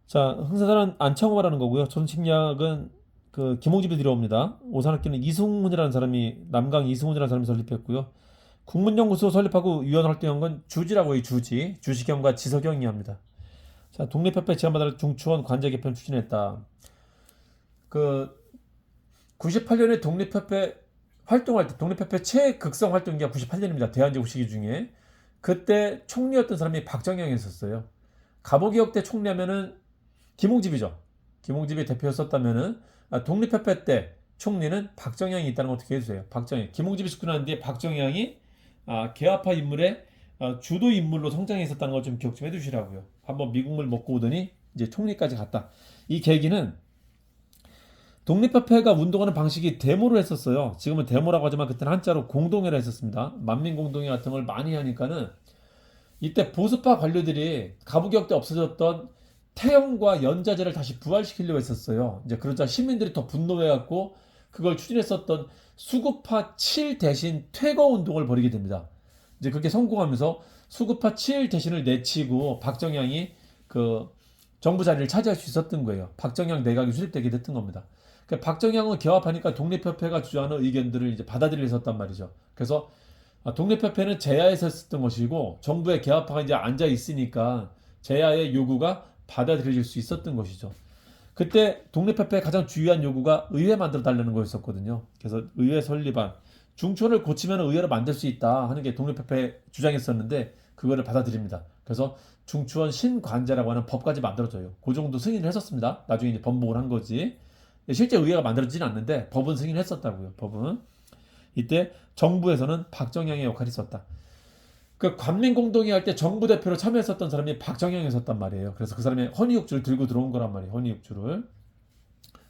Speaker 1: 자, 흥사사는 안창호라는 거고요. 조선칙략은 그 김홍집이 들어옵니다. 오산학교는 이승훈이라는 사람이 남강 이승훈이라는 사람이 설립했고요. 국문연구소 설립하고 위원 활동한 건 주지라고 해요. 주시경과 지석영이 합니다. 자, 독립협회 제안받아 중추원 관제 개편 추진했다. 그 98년에 독립협회 활동할 때 독립협회 최극성 활동기가 98년입니다. 대한제국 시기 중에 그때 총리였던 사람이 박정영이었어요. 갑오개혁 때 총리하면은 김홍집이죠. 김홍집이 대표였었다면은 독립협회 때 총리는 박정영이 있다는 걸 어떻게 해주세요. 박정영. 김홍집이 죽고 난 뒤에 박정영이 개화파 인물의 주도 인물로 성장해 있었다는 걸 좀 기억 좀 해두시라고요. 한번 미국물 먹고 오더니 이제 총리까지 갔다. 이 계기는 독립협회가 운동하는 방식이 데모를 했었어요. 지금은 데모라고 하지만 그때는 한자로 공동회를 했었습니다. 만민공동회 같은 걸 많이 하니까는 이때 보수파 관료들이 갑오개혁 때 없어졌던 태영과 연자제를 다시 부활시키려고 했었어요. 이제 그러자 시민들이 더 분노해갖고 그걸 추진했었던 수구파 7 대신 퇴거 운동을 벌이게 됩니다. 이제 그렇게 성공하면서 수구파 7 대신을 내치고 박정양이 그 정부 자리를 차지할 수 있었던 거예요. 박정양 내각이 수립되게 됐던 겁니다. 그러니까 박정양은 개업하니까 독립협회가 주장하는 의견들을 이제 받아들이려 했었단 말이죠. 그래서 독립협회는 제야에서 했었던 것이고 정부의 개업파가 이제 앉아 있으니까 제야의 요구가 받아들여질 수 있었던 것이죠. 그때 독립협회의 가장 주요한 요구가 의회 만들어 달라는 거였었거든요. 그래서 의회 설립안 중촌을 고치면 의회를 만들 수 있다 하는 게 독립협회 주장했었는데 그거를 받아들입니다. 그래서 중추원 신관제라고 하는 법까지 만들어져요. 그 정도 승인을 했었습니다. 나중에 이제 번복을 한 거지. 실제 의회가 만들어지진 않는데 법은 승인을 했었다고요. 법은. 이때 정부에서는 박정양의 역할이 있었다. 그 관민공동회 할 때 정부 대표로 참여했었던 사람이 박정양이었단 말이에요. 그래서 그 사람이 헌의육주를 들고 들어온 거란 말이에요. 헌의육주를.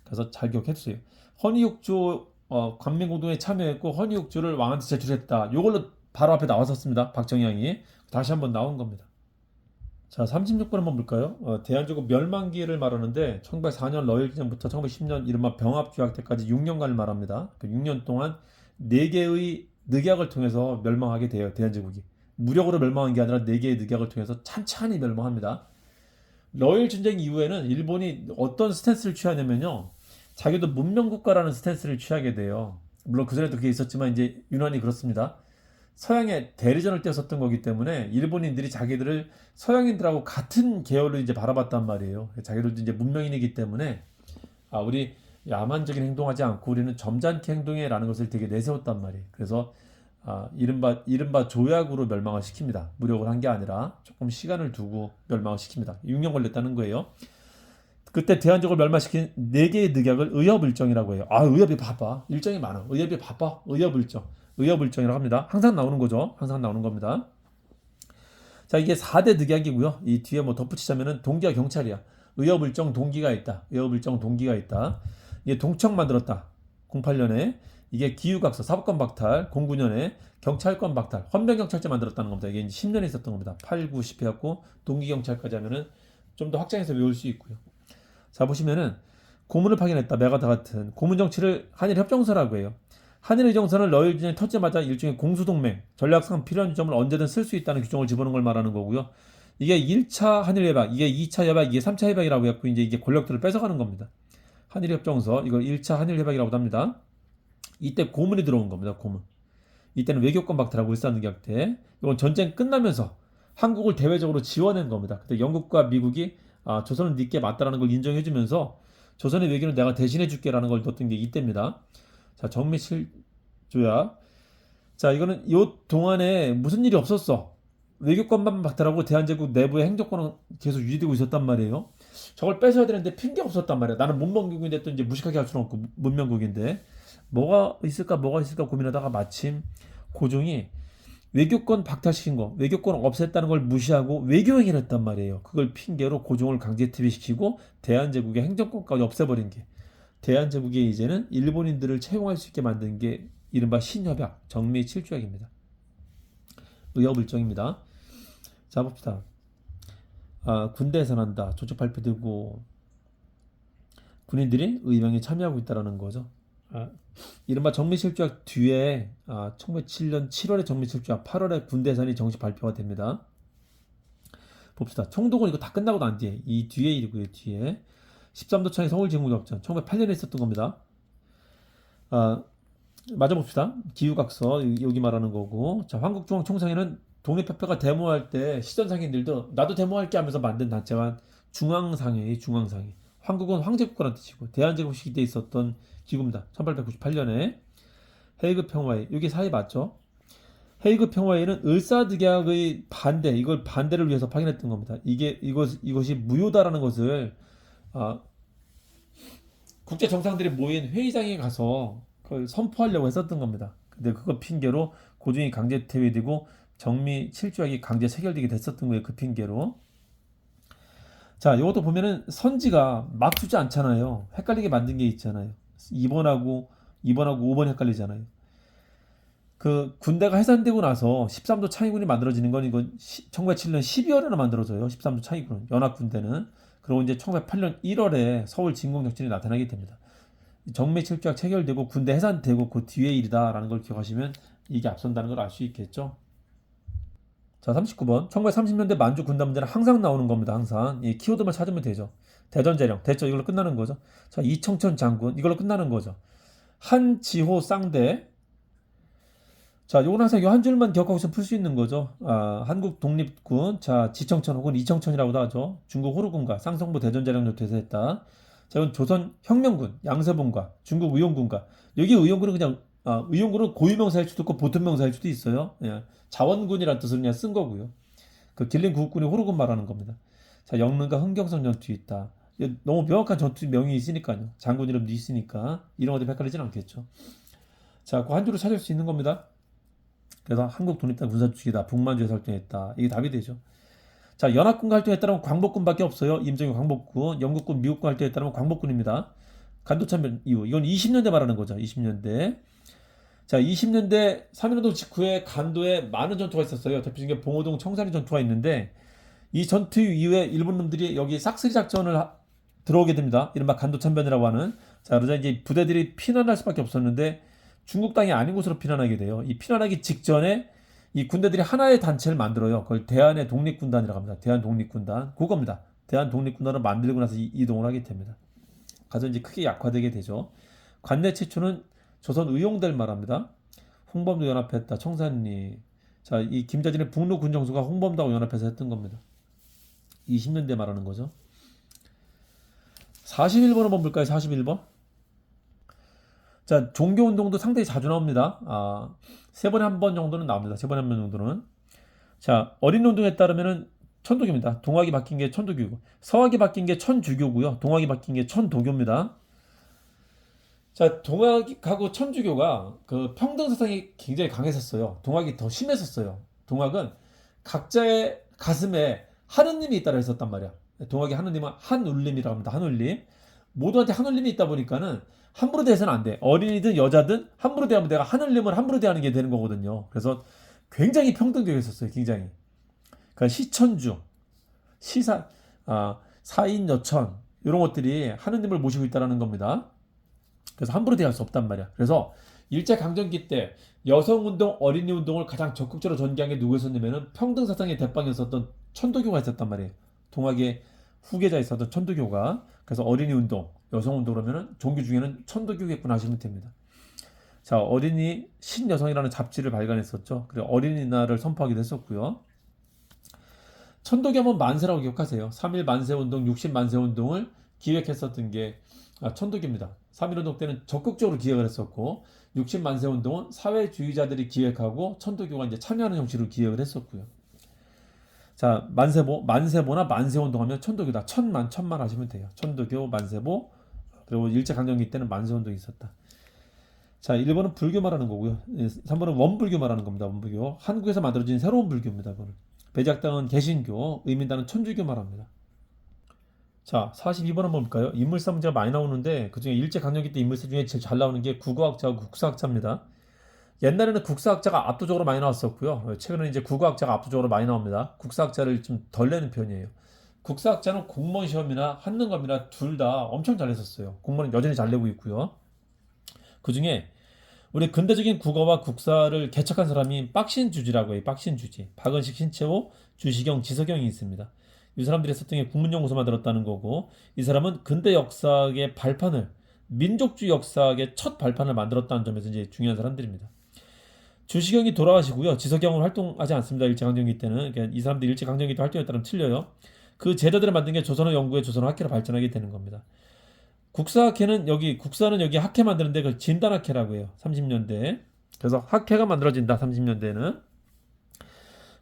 Speaker 1: 그래서 잘 기억해주세요. 헌의육주 관민공동회에 참여했고 헌의육주를 왕한테 제출했다. 이걸로 바로 앞에 나왔었습니다. 박정양이. 다시 한번 나온 겁니다. 자, 36번 한번 볼까요? 대한민국 멸망기를 말하는데 1904년 러일기전부터 1910년 이른바 병합규약 때까지 6년간을 말합니다. 그 6년 동안 4개의 늑약을 통해서 멸망하게 돼요. 대한제국이. 무력으로 멸망한 게 아니라 4개의 늑약을 통해서 찬찬히 멸망합니다. 러일 전쟁 이후에는 일본이 어떤 스탠스를 취하냐면요. 자기도 문명국가라는 스탠스를 취하게 돼요. 물론 그전에도 그게 있었지만 이제 유난히 그렇습니다. 서양의 대리전을 떼었었던 거기 때문에 일본인들이 자기들을 서양인들하고 같은 계열로 이제 바라봤단 말이에요. 자기들도 이제 문명인이기 때문에 우리 야만적인 행동하지 않고 우리는 점잖게 행동해라는 것을 되게 내세웠단 말이에요. 그래서 이른바 조약으로 멸망을 시킵니다. 무력을 한 게 아니라 조금 시간을 두고 멸망을 시킵니다. 6년 걸렸다는 거예요. 그때 대한민국을 멸망시킨 4개의 늑약을 의협일정이라고 해요. 의협이 바빠. 일정이 많아. 의협이 바빠. 의협일정. 의협일정이라고 합니다. 항상 나오는 거죠. 항상 나오는 겁니다. 자, 이게 4대 늑약이고요. 이 뒤에 뭐 덧붙이자면은 동기와 경찰이야. 의협일정 동기가 있다. 의협일정 동기가 있다. 이게 동청 만들었다. 08년에. 이게 기후각서 사법권 박탈. 09년에 경찰권 박탈. 헌병경찰제 만들었다는 겁니다. 이게 이제 10년에 있었던 겁니다. 8, 9, 10 해갖고 동기경찰까지 하면은 좀 더 확장해서 외울 수 있고요. 자, 보시면은 고문을 파견했다. 메가다 같은 고문 정치를 한일 협정서라고 해요. 한일 의정서는 러일 전쟁이 터지자마자 일종의 공수동맹, 전략상 필요한 지점을 언제든 쓸 수 있다는 규정을 집어넣은 걸 말하는 거고요. 이게 1차 한일 협약, 이게 2차 협약, 이게 3차 협약이라고 해갖고 이제 이게 권력들을 뺏어가는 겁니다. 한일 협정서, 이걸 1차 한일 협약이라고도 합니다. 이때 고문이 들어온 겁니다. 고문. 이때는 외교권 박탈하고 일사늑약 때, 이건 전쟁 끝나면서 한국을 대외적으로 지원한 겁니다. 그때 영국과 미국이 조선은 니께 맞다라는 걸 인정해주면서 조선의 외교는 내가 대신해줄게라는 걸 넣었던 게 이때입니다. 자, 정미실조약. 자, 이거는 요 동안에 무슨 일이 없었어. 외교권만 박탈하고 대한제국 내부의 행정권은 계속 유지되고 있었단 말이에요. 저걸 뺏어야 되는데 핑계 없었단 말이야. 나는 문명국인데 또 이제 무식하게 할 수는 없고 문명국인데 뭐가 있을까 고민하다가 마침 고종이 외교권 박탈시킨 거, 외교권 없앴다는 걸 무시하고 외교행위를 했단 말이에요. 그걸 핑계로 고종을 강제 퇴위시키고 대한제국의 행정권까지 없애버린 게 대한제국이 이제는 일본인들을 채용할 수 있게 만든 게 이른바 신협약, 정미 7조약입니다. 의협일정입니다. 자, 봅시다. 군대에서 난다. 조직 발표되고 군인들이 의병에 참여하고 있다는 거죠. 이른바 정미실조약 뒤에 1907년 7월에 정미실조약, 8월에 군대선이 정식 발표가 됩니다. 봅시다. 총독은 이거 다 끝나고 난 뒤에 이 뒤에 일이고요. 뒤에 13도 창의 서울진국작전 1908년에 있었던 겁니다. 맞아 봅시다. 기후각서 여기 말하는 거고. 자, 한국중앙총상회는 독립협회가 데모할 때 시전상인들도 나도 데모할게 하면서 만든 단체가 중앙상회의 중앙상회. 한국은 황제국가라는 뜻이고 대한제국 시기 때 있었던 기구입니다. 1898년에 헤이그 평화회. 이게 사회 맞죠? 헤이그 평화회의는 을사늑약의 반대, 이걸 반대를 위해서 파견했던 겁니다. 이것이 무효다라는 것을 아, 국제 정상들이 모인 회의장에 가서 그걸 선포하려고 했었던 겁니다. 근데 그거 핑계로 고종이 강제 퇴위되고 정미 7조약이 강제 체결되게 됐었던 거예요. 그 핑계로. 자, 이것도 보면은 선지가 막 주지 않잖아요. 헷갈리게 만든 게 있잖아요. 2번하고 5번 헷갈리잖아요. 그 군대가 해산되고 나서 13도 창의군이 만들어지는 건 이건 1907년 12월에나 만들어져요. 13도 창의군 연합군대는. 그리고 이제 1908년 1월에 서울 진공작전이 나타나게 됩니다. 정매칠조약 체결되고 군대 해산되고 그 뒤의 일이다라는 걸 기억하시면 이게 앞선다는 걸 알 수 있겠죠. 자, 39번. 1930년대 만주 군단 문제는 항상 나오는 겁니다. 항상. 이 키워드만 찾으면 되죠. 대전제령 됐죠. 이걸로 끝나는 거죠. 자, 이청천 장군 이걸로 끝나는 거죠. 한지호 쌍대. 자, 요건 항상 요 한 줄만 기억하고 있으면 풀 수 있는 거죠. 한국 독립군, 자, 지청천 혹은 이청천이라고도 하죠. 중국 호루군과 쌍성부 대전제령도 대세했다. 자, 이건 조선 혁명군, 양세봉과 중국 의용군과, 여기 의용군은 그냥, 의용군은 고유명사일 수도 있고 보통명사일 수도 있어요. 예, 자원군이라는 뜻을 그냥 쓴 거고요. 그 길림 구국군이 호루군 말하는 겁니다. 자, 영릉과 흥경성 전투 있다. 너무 명확한 전투 명이 있으니까요. 장군 이름도 있으니까 이런 것들 헷갈리진 않겠죠. 자, 그 한 줄을 찾을 수 있는 겁니다. 그래서 한국 독립당 군사주축이다. 북만주에 설정했다. 이게 답이 되죠. 자, 연합군과 활동했다면 광복군밖에 없어요. 임정희 광복군. 영국군, 미국군 활동했다면 광복군입니다. 간도참변 이후. 이건 20년대 말하는 거죠. 20년대. 자, 20년대 3.1운동 직후에 간도에 많은 전투가 있었어요. 대표적인 게 봉오동 청산리 전투가 있는데 이 전투 이후에 일본 놈들이 여기 싹쓸이 작전을 들어오게 됩니다. 이른바 간도참변이라고 하는. 자, 그러자 이제 부대들이 피난할 수밖에 없었는데 중국 땅이 아닌 곳으로 피난하게 돼요. 이 피난하기 직전에 이 군대들이 하나의 단체를 만들어요. 그걸 대한의 독립군단이라고 합니다. 대한독립군단. 그겁니다. 대한독립군단을 만들고 나서 이동을 하게 됩니다. 가서 이제 크게 약화되게 되죠. 관내 최초는 조선 의용대를 말합니다. 홍범도 연합했다. 청산리. 자, 이 김자진의 북로 군정수가 홍범도하고 연합해서 했던 겁니다. 20년대 말하는 거죠. 41번 한번 볼까요? 41번. 자, 종교운동도 상당히 자주 나옵니다. 세 번에 한 번 정도는 나옵니다. 세 번에 한 번 정도는. 자, 어린 운동에 따르면은 천도교입니다. 동학이 바뀐 게 천도교고, 서학이 바뀐 게 천주교고요. 동학이 바뀐 게 천도교입니다. 자, 동학하고 천주교가 그 평등 사상이 굉장히 강했었어요. 동학이 더 심했었어요. 동학은 각자의 가슴에 하느님이 있다고 했었단 말이야. 동학의 하느님은 한울림이라고 합니다. 한울림. 모두한테 한울림이 있다 보니까는 함부로 대해서는 안 돼. 어린이든 여자든 함부로 대하면 내가 하늘님을 함부로 대하는 게 되는 거거든요. 그래서 굉장히 평등적이었었어요. 굉장히. 그러니까 시천주, 시사, 사인여천 이런 것들이 하느님을 모시고 있다는 겁니다. 그래서 함부로 대할 수 없단 말이야. 그래서 일제강점기 때 여성운동, 어린이운동을 가장 적극적으로 전개한 게 누구였었냐면은 평등사상의 대빵이었었던 천도교가 있었단 말이에요. 동학의 후계자 있었던 천도교가. 그래서 어린이운동, 여성운동 그러면은 종교 중에는 천도교겠구나 하시면 됩니다. 자, 어린이 신여성이라는 잡지를 발간했었죠. 그리고 어린이날을 선포하기도 했었고요. 천도겸은 만세라고 기억하세요. 3.1 만세운동, 60 만세운동을 기획했었던 게 천도교입니다. 3.1운동 때는 적극적으로 기획을 했었고 60 만세운동은 사회주의자들이 기획하고 천도교가 이제 참여하는 형식으로 기획을 했었고요. 자, 만세보나 만세운동 하면 천도교다. 천만 하시면 돼요. 천도교, 만세보, 그리고 일제강점기 때는 만세운동이 있었다. 자, 1번은 불교 말하는 거고요. 3번은 원불교 말하는 겁니다. 원불교. 한국에서 만들어진 새로운 불교입니다. 이거는. 배작당은 개신교, 의민당은 천주교 말합니다. 자, 42번 한번 볼까요? 인물사 문제가 많이 나오는데 그중에 일제강점기 때 인물사 중에 제일 잘 나오는 게 국어학자하고 국사학자입니다. 옛날에는 국사학자가 압도적으로 많이 나왔었고요. 최근에 이제 국어학자가 압도적으로 많이 나옵니다. 국사학자를 좀 덜 내는 편이에요. 국사학자는 공무원 시험이나 한능검이나 둘 다 엄청 잘 냈었어요. 공무원은 여전히 잘 내고 있고요. 그 중에 우리 근대적인 국어와 국사를 개척한 사람이 빡신주지라고 해요. 빡신주지. 박은식, 신채호, 주시경, 지석영이 있습니다. 이 사람들이 했었던 게 국문연구소 만들었다는 거고, 이 사람은 근대 역사학의 발판을, 민족주의 역사학의 첫 발판을 만들었다는 점에서 이제 중요한 사람들입니다. 주시경이 돌아가시고요. 지석영은 활동하지 않습니다. 일제강점기 때는. 그러니까 이 사람들이 일제강점기 때 활동했다면 틀려요. 그 제자들을 만든 게 조선어 연구에 조선어 학회로 발전하게 되는 겁니다. 국사는 여기 학회 만드는데 그걸 진단학회라고 해요. 30년대. 그래서 학회가 만들어진다. 30년대에는.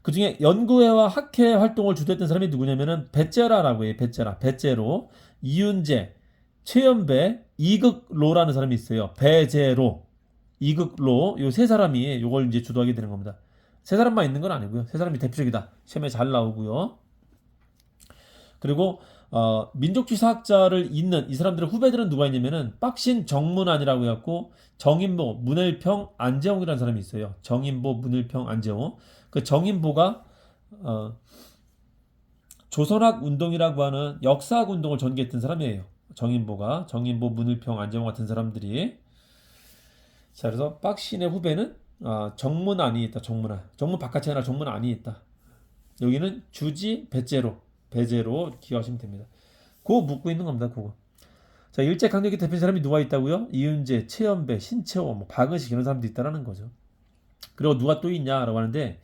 Speaker 1: 그 중에 연구회와 학회 활동을 주도했던 사람이 누구냐면은 배째라라고 해요. 배째로, 이윤재, 최연배, 이극로라는 사람이 있어요. 배재로, 이극로, 요 세 사람이 요걸 이제 주도하게 되는 겁니다. 세 사람만 있는 건 아니고요. 세 사람이 대표적이다. 시험에 잘 나오고요. 그리고 민족주의 사학자를 잇는 이 사람들의 후배들은 누가 있냐면은 빡신 정문안이라고 해갖고 정인보, 문일평, 안재홍이라는 사람이 있어요. 정인보, 문일평, 안재홍. 그 정인보가 조선학 운동이라고 하는 역사학 운동을 전개했던 사람이에요. 정인보, 문일평, 안재홍 같은 사람들이. 자, 그래서 빡신의 후배는 정문안이 있다. 정문 바깥이 아니라 정문안이 있다. 여기는 주지 배제로 기억하시면 됩니다. 그거 묻고 있는 겁니다. 그거. 자, 일제강점기 대표 사람이 누가 있다고요? 이윤재, 최연배, 신채호, 박은식 이런 사람도 있다라는 거죠. 그리고 누가 또 있냐라고 하는데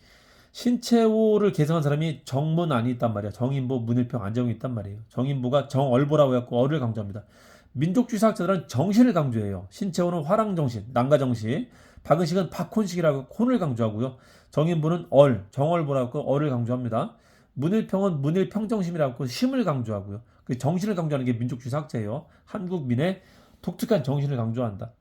Speaker 1: 신채호를 개성한 사람이 정문안이 있단 말이야. 정인보, 문일평, 안정이 있단 말이에요. 정인보가 정얼보라고 해갖고 얼을 강조합니다. 민족주의 사학자들은 정신을 강조해요. 신채호는 화랑정신, 난가정신, 박은식은 박혼식이라고 혼을 강조하고요. 정인보는 정얼보라고 얼을 강조합니다. 문일평은 문일평정심이라고 심을 강조하고요. 그 정신을 강조하는 게 민족주의 사학자예요. 한국민의 독특한 정신을 강조한다.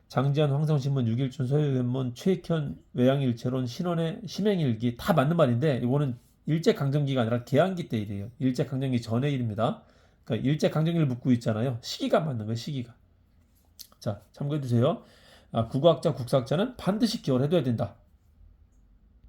Speaker 1: 장지한 황성신문, 육일춘, 서유연문, 최익현, 외양일체론, 신원의 심행일기 다 맞는 말인데 이거는 일제강점기가 아니라 개항기 때 일이에요. 일제강점기 전의 일입니다. 그러니까 일제강점기를 묻고 있잖아요. 시기가 맞는 거예요. 시기가. 자, 참고해 두세요. 국어학자, 국사학자는 반드시 기억을 해둬야 된다.